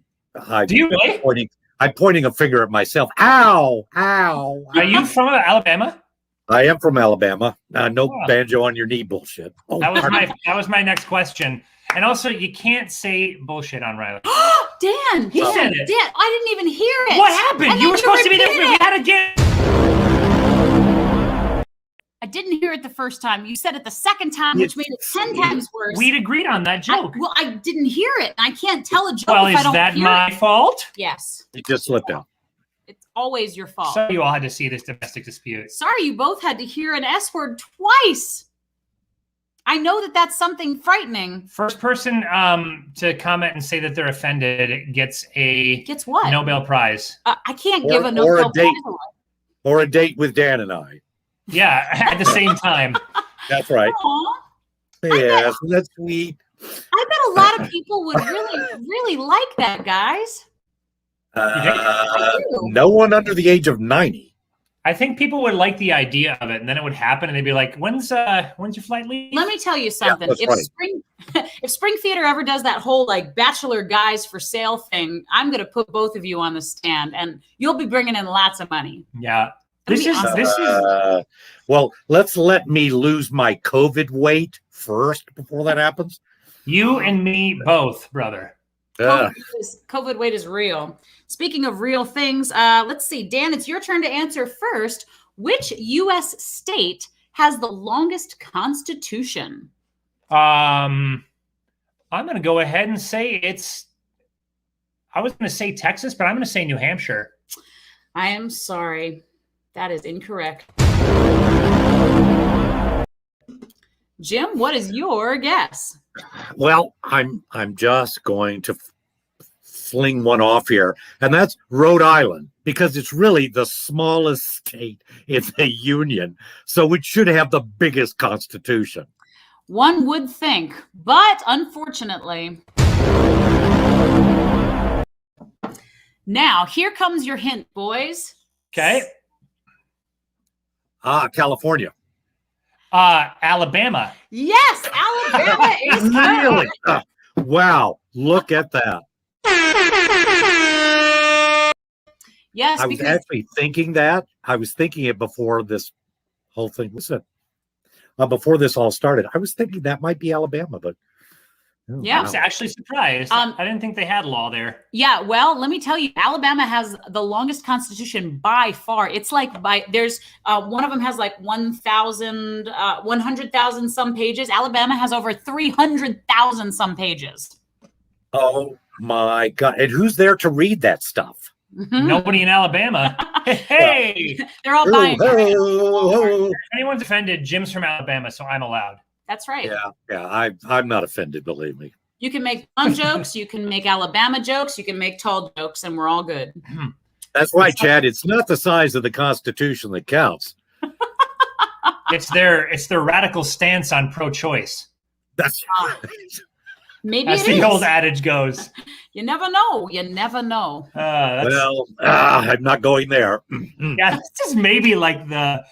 Do you really? I'm pointing a finger at myself. Ow! Ow! Are you from Alabama? I am from Alabama. No banjo on your knee bullshit. Oh, that was my next question. And also, you can't say bullshit on Riley. Dan, He said it. Dan, I didn't even hear it. What happened? And You then were supposed to be there for repeated me. it. Had again. I didn't hear it the first time. You said it the second time, which made it 10 times worse. We'd agreed on that joke. I didn't hear it. I can't tell a joke Well, if I is don't that hear my it. fault? Yes. You just slipped out. It's always your fault. So you all had to see this domestic dispute. Sorry, you both had to hear an S word twice. I know that that's something frightening. First person to comment and say that they're offended gets what? Nobel Prize. I can't give a or Nobel a date. Prize. Or a date with Dan and I. Yeah, at the same time. That's right. Aw. Yes, that's sweet. I bet a lot of people would really like that, guys. No one under the age of 90. I think people would like the idea of it, and then it would happen, and they'd be like, "When's your flight leave?" Let me tell you something. that's If Spring Theater ever does that whole bachelor guys for sale thing, I'm going to put both of you on the stand, and you'll be bringing in lots of money. Yeah. This is Well, let me lose my COVID weight first before that happens. You and me both, brother. COVID weight is real. Speaking of real things, let's see. Dan, it's your turn to answer first. Which U.S. state has the longest constitution? I'm going to go ahead and say I was going to say Texas, but I'm going to say New Hampshire. I am sorry. That is incorrect. Jim, what is your guess? Well, I'm just going to fling one off here, and that's Rhode Island, because it's really the smallest state in the Union, so it should have the biggest constitution. One would think, but unfortunately. Now, here comes your hint, boys. Okay. California. Alabama. Yes, Alabama is Really? correct. Wow, look at that. Yes, I was actually thinking that. I was thinking it before this whole thing was before this all started. I was thinking that might be Alabama, but Yeah. I was actually surprised. I didn't think they had law there. Yeah, well, let me tell you, Alabama has the longest constitution by far. It's like there's one of them has like 100,000 some pages. Alabama has over 300,000 some pages. Oh my God. And who's there to read that stuff? Mm-hmm. Nobody in Alabama. Hey, they're all buying. If anyone's offended, Jim's from Alabama, so I'm allowed. That's right. Yeah. I'm not offended, believe me. You can make fun jokes, you can make Alabama jokes, you can make tall jokes, and we're all good. That's right, Chad. It's not the size of the Constitution that counts. It's their radical stance on pro-choice. That's Maybe As the old adage goes. You never know. You never know. I'm not going there. Yeah, this is maybe like the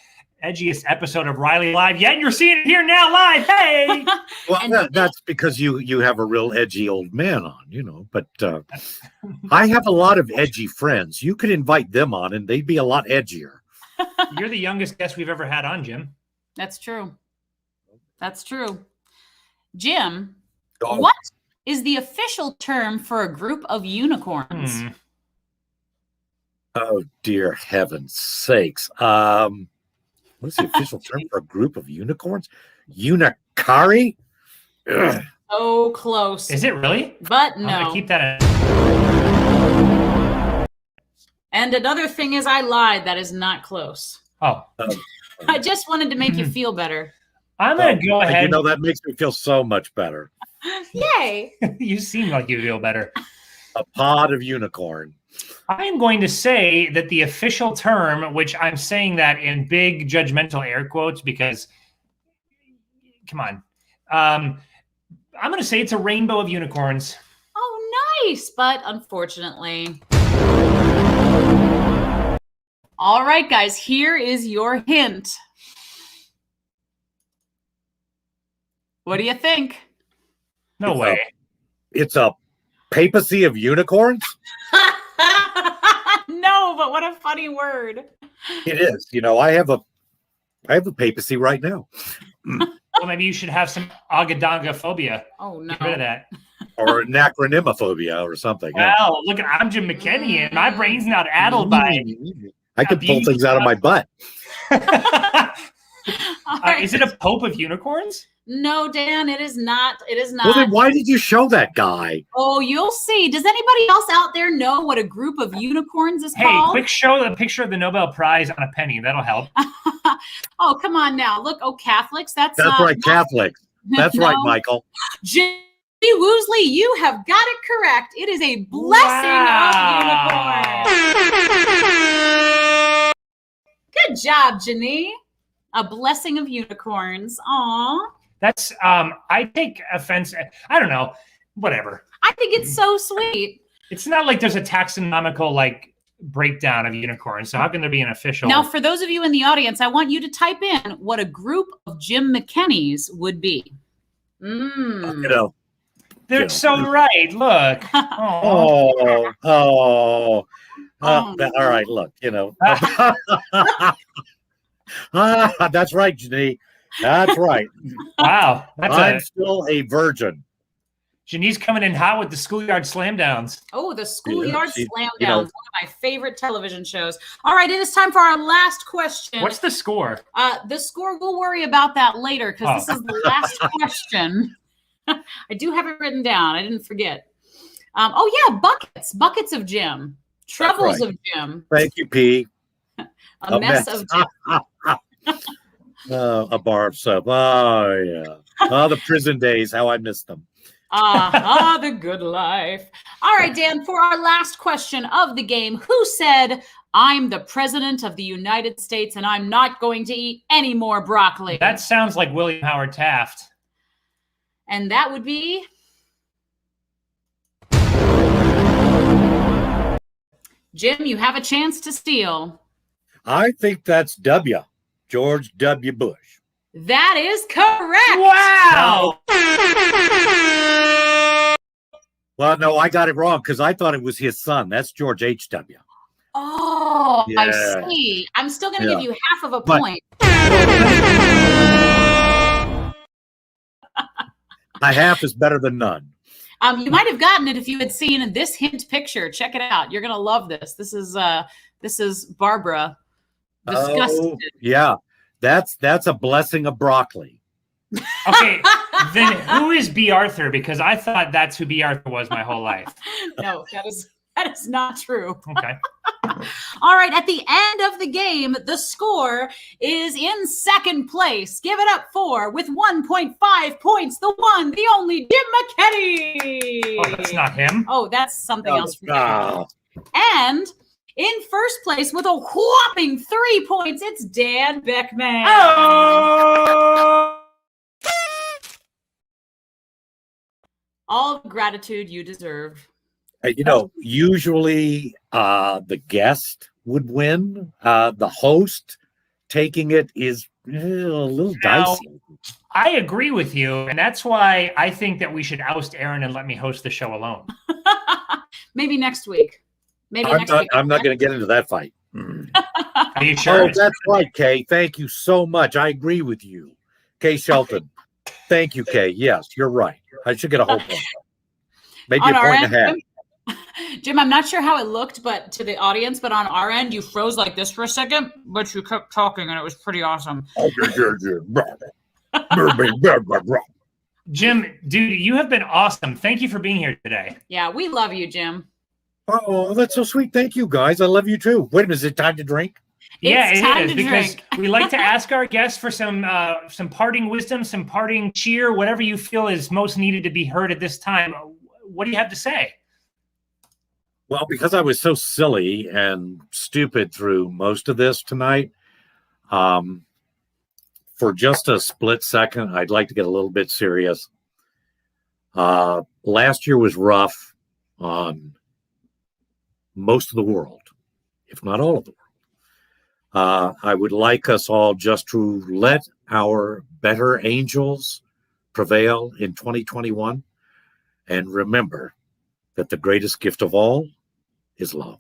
edgiest episode of rileyLive yet. You're seeing it here now live. Hey. Well, that's because you have a real edgy old man on, but I have a lot of edgy friends. You could invite them on and they'd be a lot edgier. You're the youngest guest we've ever had on, Jim. That's true. That's true. Jim, Oh. what is the official term for a group of unicorns? Oh, dear heaven's sakes. What's the official term for a group of unicorns? Unicari? Ugh. So close. Is it really? But I'm no. gonna keep that in. And another thing is I lied. That is not close. Oh. I just wanted to make you feel better. I'm going to go ahead. That makes me feel so much better. Yay. You seem like you feel better. A pod of unicorn. I am going to say that the official term, which I'm saying that in big judgmental air quotes because, come on. I'm going to say it's a rainbow of unicorns. Oh, nice. But unfortunately. All right, guys, here is your hint. What do you think? No way. It's a papacy of unicorns? No, but what a funny word. It is. I have a papacy right now. Well, maybe you should have some agadanga phobia. Oh, no. Get rid of that. Or anacronymophobia or something. Well, look at I'm Jim McKeny, and my brain's not addled by. I could pull things out of my butt. Right. Is it a pope of unicorns? No, Dan, it is not. It is not. Well, then why did you show that guy? Oh, you'll see. Does anybody else out there know what a group of unicorns is Hey, called? quick show the picture of the Nobel Prize on a penny. That'll help. Oh, come on now. Look, Catholics. That's right, Catholics. That's right, Michael. Jimmy Woosley, you have got it correct. It is a blessing of unicorns. Good job, Janine. A blessing of unicorns. Aw. That's I take offense. I don't know. Whatever. I think it's so sweet. It's not like there's a taxonomical breakdown of unicorns. So how can there be an official? Now, for those of you in the audience, I want you to type in what a group of Jim McKenny's would be. They're so right. Look. All right. Look. That's right, Janine. That's right. Wow. I'm still a virgin. Janine's coming in hot with the Schoolyard Slam Downs. Oh, the Schoolyard Slam Downs, one of my favorite television shows. All right, it is time for our last question. What's the score? The score, we'll worry about that later because this is the last question. I do have it written down. I didn't forget. Oh yeah, buckets of Jim, troubles right. of Jim, Thank you, P. a mess of Jim. A bar of soap. Oh yeah. Oh, the prison days. How I missed them. The good life. All right, Dan, for our last question of the game, who said, "I'm the president of the United States and I'm not going to eat any more broccoli"? That sounds like William Howard Taft. And that would be Jim. You have a chance to steal. I think that's George W. Bush. That is correct. Wow. Well, no, I got it wrong because I thought it was his son. That's George H.W. Oh, Yeah. I see. I'm still going to give you half of a point. A half is better than none. You might have gotten it if you had seen this hint picture. Check it out. You're going to love this. This is Barbara. Disgusted. Oh, yeah. That's a blessing of broccoli. Okay, then who is B. Arthur? Because I thought that's who B. Arthur was my whole life. No, that is not true. Okay. All right, at the end of the game, the score is in second place. Give it up for, with 1.5 points, the one, the only Jim McKeny. Oh, that's not him. Oh, that's something else. Ah. And in first place with a whopping 3 points, it's Dan Beckman. Oh! All the gratitude you deserve. Usually the guest would win. The host taking it is a little dicey. I agree with you, and that's why I think that we should oust Erinn and let me host the show alone. Maybe next week. I'm not going to get into that fight. Are you sure? Oh, that's right, Kay. Thank you so much. I agree with you. Kay Shelton. Thank you, Kay. Yes, you're right. I should get a whole point. Maybe a point and a half. Jim, I'm not sure how it looked, but to the audience, but on our end, you froze like this for a second, but you kept talking, and it was pretty awesome. Jim, dude, you have been awesome. Thank you for being here today. Yeah, we love you, Jim. Oh, that's so sweet. Thank you, guys. I love you too. Wait a minute, is it time to drink? Yeah, It's it time is, to because drink. we like to ask our guests for some parting wisdom, some parting cheer, whatever you feel is most needed to be heard at this time. What do you have to say? Well, because I was so silly and stupid through most of this tonight, for just a split second, I'd like to get a little bit serious. Last year was rough on most of the world, if not all of the world. I would like us all just to let our better angels prevail in 2021 and remember that the greatest gift of all is love.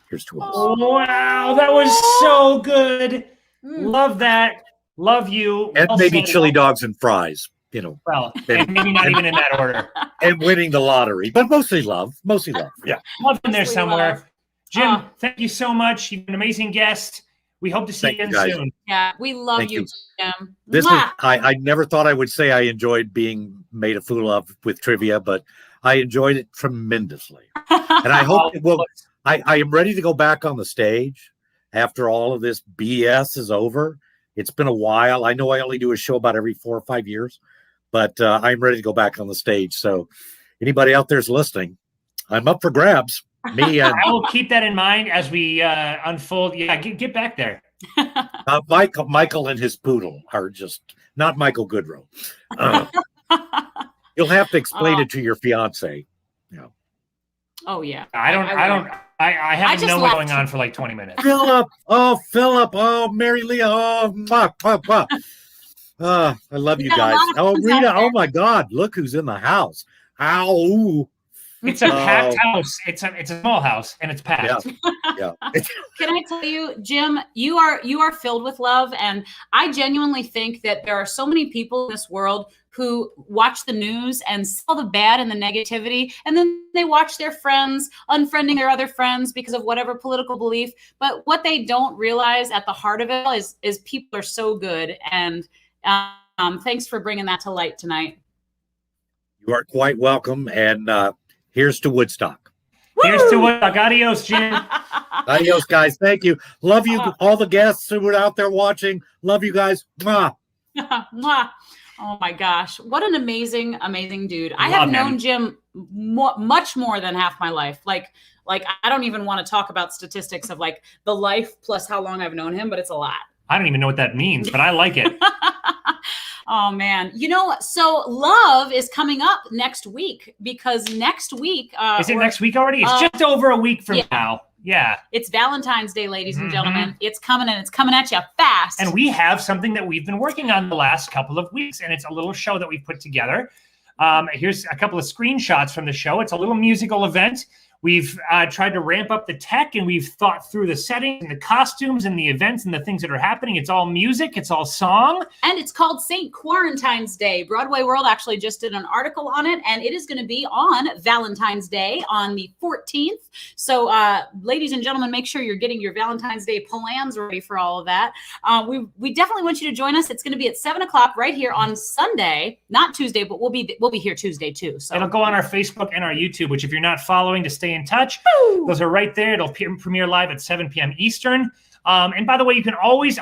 Here's to us. Oh, wow, that was so good. Love that. Love you. And Well maybe said. chili dogs and fries, Well, and maybe not even in that order. and winning the lottery, but mostly love. Mostly love. Yeah. Love in there Mostly somewhere. love. Jim, thank you so much. You've been an amazing guest. We hope to see Thank you you, again guys. soon. Yeah, we love Thank you, you. Jim. This is, Mwah! I never thought I would say I enjoyed being made a fool of with trivia, but I enjoyed it tremendously. And I hope it will. I am ready to go back on the stage after all of this BS is over. It's been a while. I know I only do a show about every 4 or 5 years, but I'm ready to go back on the stage. So anybody out there's listening, I'm up for grabs. Me and I will keep that in mind as we unfold. Yeah, get back there. Michael and his poodle are just not Michael Goodrow. You'll have to explain it to your fiance. Yeah. Oh yeah. I haven't just known what's left. going on for like 20 minutes. Philip, oh, Mary Leah, oh, I love you got a guys. lot of Oh, fans Rita, out there. oh my God, look who's in the house. Ow. It's a packed house. It's a small house, and it's packed. Yeah. Can I tell you, Jim, you are filled with love, and I genuinely think that there are so many people in this world who watch the news and see all the bad and the negativity, and then they watch their friends unfriending their other friends because of whatever political belief. But what they don't realize at the heart of it is people are so good, and thanks for bringing that to light tonight. You are quite welcome. And here's to Woodstock. Here's to Woodstock. Adios, Jim. Adios, guys. Thank you. Love you, all the guests who were out there watching. Love you guys. Mwah. Mwah. Oh my gosh. What an amazing, amazing dude. I have known Jim much more than half my life. Like I don't even want to talk about statistics of like the life plus how long I've known him, but it's a lot. I don't even know what that means, but I like it. Oh man. So Love is coming up next week because next week is it next week already? It's just over a week from now. Yeah. It's Valentine's Day, ladies and gentlemen. It's coming, and it's coming at you fast. And we have something that we've been working on the last couple of weeks, and it's a little show that we've put together. Here's a couple of screenshots from the show. It's a little musical event. We've tried to ramp up the tech, and we've thought through the settings and the costumes and the events and the things that are happening. It's all music. It's all song. And it's called St. Quarantine's Day. Broadway World actually just did an article on it, and it is going to be on Valentine's Day on the 14th. So, ladies and gentlemen, make sure you're getting your Valentine's Day plans ready for all of that. We definitely want you to join us. It's going to be at 7 o'clock right here on Sunday, not Tuesday, but we'll be here Tuesday too. So it'll go on our Facebook and our YouTube, which if you're not following to stay in touch, those are right there. It'll premiere live at 7 p.m. Eastern. And by the way, you can always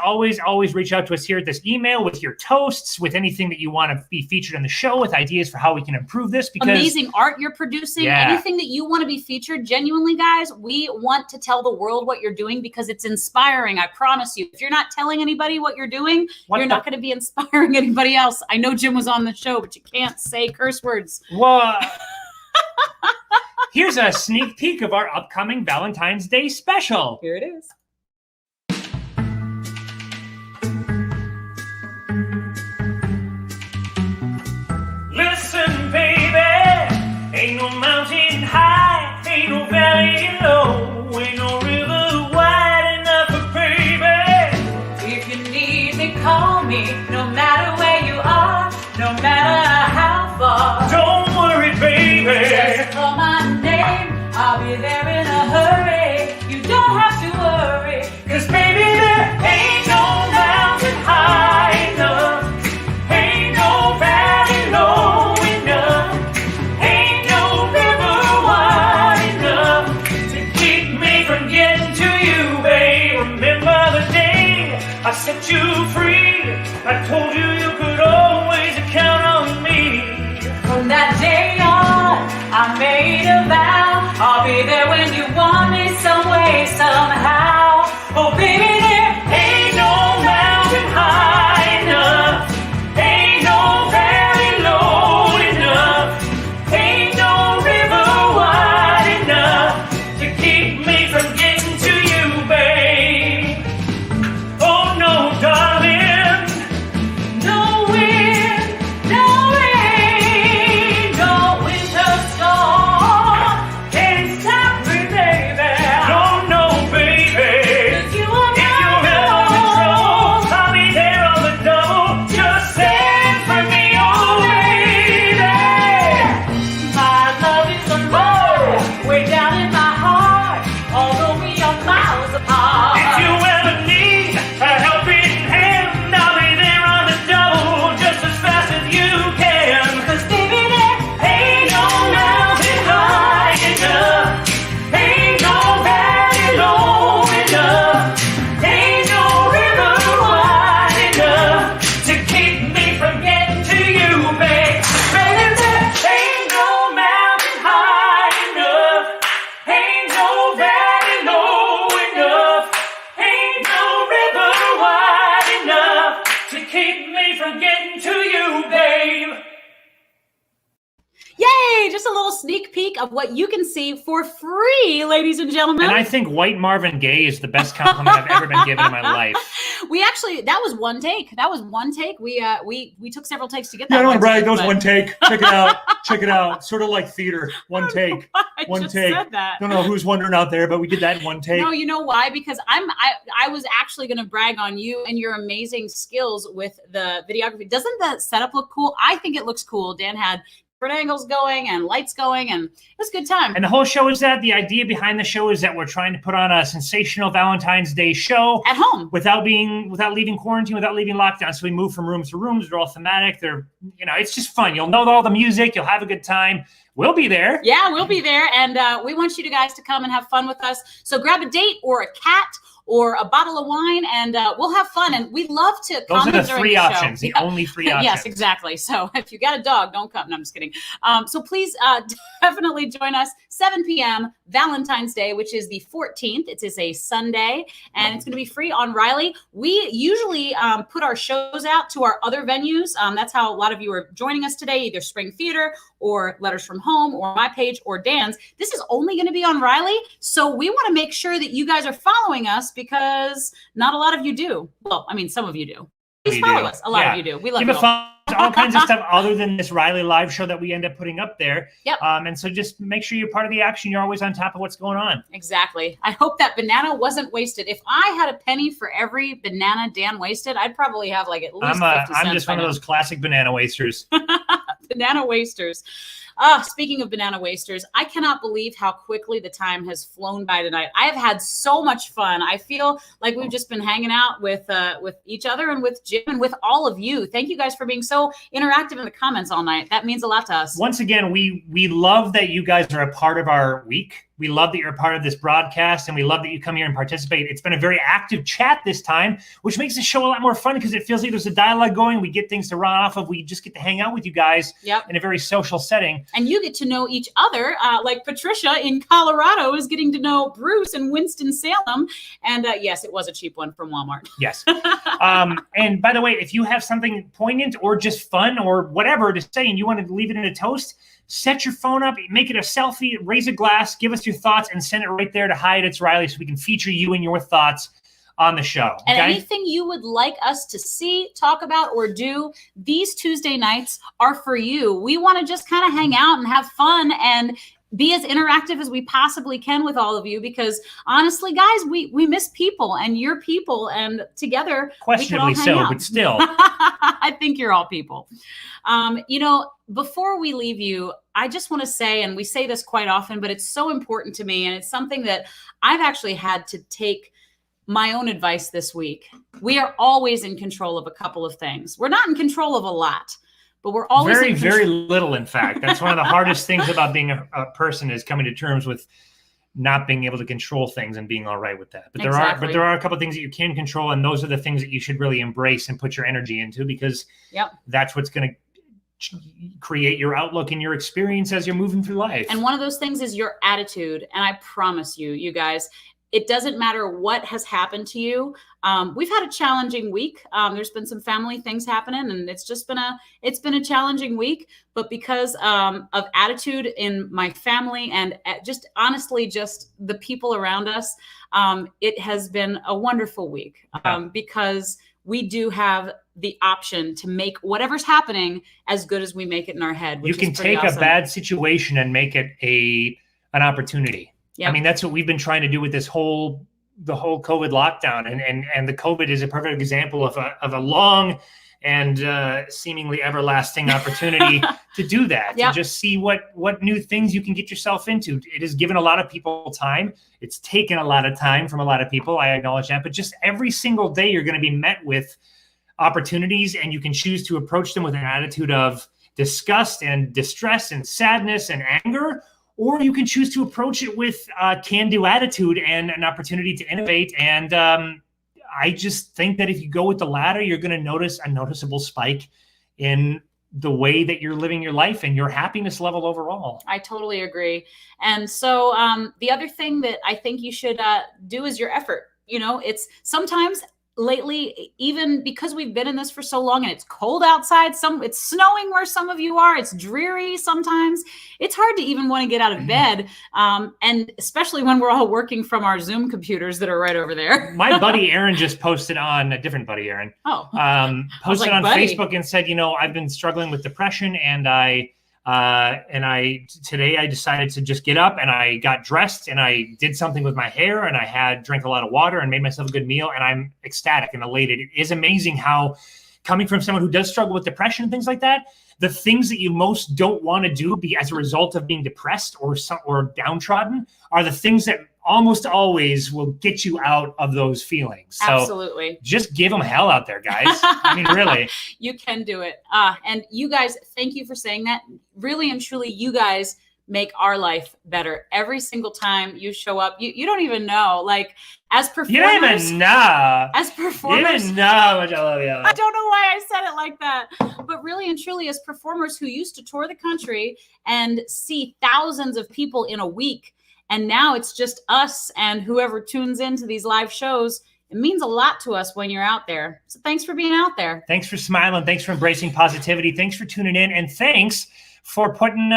reach out to us here at this email with your toasts, with anything that you want to be featured in the show, with ideas for how we can improve this. Because amazing art you're producing, anything that you want to be featured. Genuinely, guys, we want to tell the world what you're doing because it's inspiring. I promise you. If you're not telling anybody what you're doing, you're not going to be inspiring anybody else. I know Jim was on the show, but you can't say curse words. Well, here's a sneak peek of our upcoming Valentine's Day special. Here it is. Listen, baby, ain't no mountain high, ain't no valley low, ain't no river wide enough for baby. If you need me, call me, no matter where you are, no matter how far. Don't worry, baby. Just call my name, I'll be there in a hurry. You don't have to worry, 'cause baby, there ain't no mountain high enough, ain't no valley low enough, ain't no river wide enough to keep me from getting to you, babe. Remember the day I set you free, I told you you could always count on me. from that day on, I made a vow, I'll be there when you want me some way, somehow. Oh baby, there Ain't no mountain high enough, ain't no valley low enough, ain't no river wide enough to keep me from getting to you, babe. Oh no, darling, no wind, no rain, no winter storm can't stop me, baby. No, no, baby. 'cause you are If you're ever in trouble, I'll be there on the double. Just stand for me, oh baby. my love is a road way down in my heart, although we are miles apart. If you ever need a helping hand, I'll be there on the double, just as fast as you can. 'Cause baby, there Ain't no mountain high enough, ain't no valley low enough, ain't no river wide enough to keep me from getting to you, babe. Baby, there ain't no mountain high enough, ain't no valley low enough, ain't no river wide enough to keep me from getting to you, babe. Yay! Just a little sneak peek of what you can see for free, ladies and gentlemen. And I think White Marvin Gaye is the best compliment I've ever been given in my life. We actually, that was one take. That was one take. We took several takes to get that. Yeah, I don't one brag. take, That was but- one take. Check it out. Check it out. Sort of like theater. One take. I One just take. said that. Don't know who's wondering out there, but we did that in one take. No, you know why? Because I was actually going to brag on you and your amazing skills with the videography. Doesn't the setup look cool? I think it looks cool. Dan had different angles going and lights going, and it was a good time. And the whole show is that the idea behind the show is that we're trying to put on a sensational Valentine's Day show At home. without leaving quarantine, without leaving lockdown. So we move from rooms to rooms. They're all thematic. They're, it's just fun. You'll know all the music. You'll have a good time. We'll be there. Yeah, we'll be there. And we want you guys to come and have fun with us. So grab a date or a cat or a bottle of wine, and we'll have fun. And we love to comment. Those are the three options, the only three options. Yes, exactly. So if you got a dog, don't come. No, I'm just kidding. So please definitely join us 7 p.m. Valentine's Day, which is the 14th. It is a Sunday, and it's going to be free on Riley. We usually put our shows out to our other venues. That's how a lot of you are joining us today, either Spring Theater or Letters from Home or my page or Dan's. This is only going to be on Riley. So we want to make sure that you guys are following us, because not a lot of you do. Well, I mean, some of you do. Please follow us. A lot of you do. We love Give you a follow to all kinds of stuff other than this rileyLive show that we end up putting up there. Yep. And so just make sure you're part of the action. You're always on top of what's going on. Exactly. I hope that banana wasn't wasted. If I had a penny for every banana Dan wasted, I'd probably have like at least 50 cents. I'm just one of those classic banana wasters. Banana wasters. Speaking of banana wasters, I cannot believe how quickly the time has flown by tonight. I have had so much fun. I feel like we've just been hanging out with each other and with Jim and with all of you. Thank you guys for being so interactive in the comments all night. That means a lot to us. Once again, we love that you guys are a part of our week. We love that you're a part of this broadcast, and we love that you come here and participate. It's been a very active chat this time, which makes the show a lot more fun because it feels like there's a dialogue going. We get things to run off of. We just get to hang out with you guys in a very social setting. And you get to know each other, like Patricia in Colorado is getting to know Bruce in Winston-Salem. And yes, it was a cheap one from Walmart. Yes. And by the way, if you have something poignant or just fun or whatever to say and you want to leave it in a toast, set your phone up, make it a selfie, raise a glass, give us your thoughts, and send it right there to Hi, It's Riley so we can feature you and your thoughts on the show. And anything you would like us to see, talk about, or do, these Tuesday nights are for you. We want to just kind of hang out and have fun and be as interactive as we possibly can with all of you, because honestly, guys, we miss people, and you're people, and together questionably we can all hang so, out. but still. I think you're all people. Before we leave you, I just want to say, and we say this quite often, but it's so important to me, and it's something that I've actually had to take my own advice this week. We are always in control of a couple of things. We're not in control of a lot, but we're always very, very little, in fact. That's one of the hardest things about being a person, is coming to terms with not being able to control things and being all right with that. But there are a couple of things that you can control, and those are the things that you should really embrace and put your energy into, because that's what's going to create your outlook and your experience as you're moving through life. And one of those things is your attitude. And I promise you guys, it doesn't matter what has happened to you. We've had a challenging week. There's been some family things happening, and it's been a challenging week. But because of attitude in my family and just honestly, just the people around us, it has been a wonderful week because we do have the option to make whatever's happening as good as we make it in our head. You can take a bad situation and make it an opportunity. Yep. I mean, that's what we've been trying to do with the whole COVID lockdown. And the COVID is a perfect example of a long and seemingly everlasting opportunity to do that, to just see what new things you can get yourself into. It has given a lot of people time. It's taken a lot of time from a lot of people. I acknowledge that. But just every single day, you're going to be met with opportunities, and you can choose to approach them with an attitude of disgust and distress and sadness and anger, or you can choose to approach it with a can-do attitude and an opportunity to innovate. And I just think that if you go with the latter, you're going to notice a noticeable spike in the way that you're living your life and your happiness level overall. I totally agree. And so the other thing that I think you should do is your effort. It's sometimes lately, even because we've been in this for so long and it's cold outside, it's snowing where some of you are, it's dreary sometimes, it's hard to even want to get out of bed, and especially when we're all working from our Zoom computers that are right over there. My buddy Erinn just posted on, a different buddy Erinn, posted on Facebook and said, I've been struggling with depression, and today I decided to just get up, and I got dressed, and I did something with my hair, and I drank a lot of water and made myself a good meal, and I'm ecstatic and elated. It is amazing how, coming from someone who does struggle with depression and things like that, the things that you most don't want to do as a result of being depressed or downtrodden are the things that almost always will get you out of those feelings. So Absolutely. just give them hell out there, guys. I mean, really. You can do it. And you guys, thank you for saying that. Really and truly, you guys make our life better every single time you show up. You don't even know, like, as performers. You don't even know. As performers. You even know how much I love you. I don't know why I said it like that. But really and truly, as performers who used to tour the country and see thousands of people in a week, and now it's just us and whoever tunes into these live shows, it means a lot to us when you're out there. So thanks for being out there. Thanks for smiling. Thanks for embracing positivity. Thanks for tuning in. And thanks for putting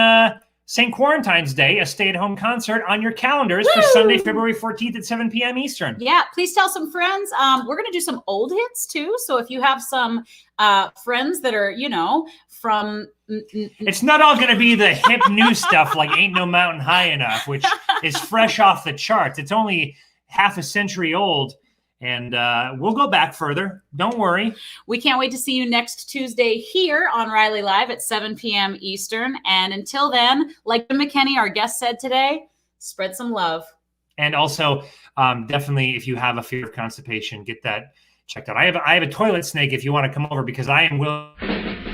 St. Quarantine's Day, a stay-at-home concert, on your calendars for Sunday, February 14th at 7 p.m. Eastern. Yeah, please tell some friends. We're going to do some old hits, too. So if you have some friends that are, from... It's not all going to be the hip new stuff like Ain't No Mountain High Enough, which is fresh off the charts. It's only half a century old. And we'll go back further. Don't worry. We can't wait to see you next Tuesday here on rileyLive at 7 p.m. Eastern. And until then, like McKeny, our guest, said today, spread some love. And also, definitely, if you have a fear of constipation, get that checked out. I have a toilet snake if you want to come over, because I am willing.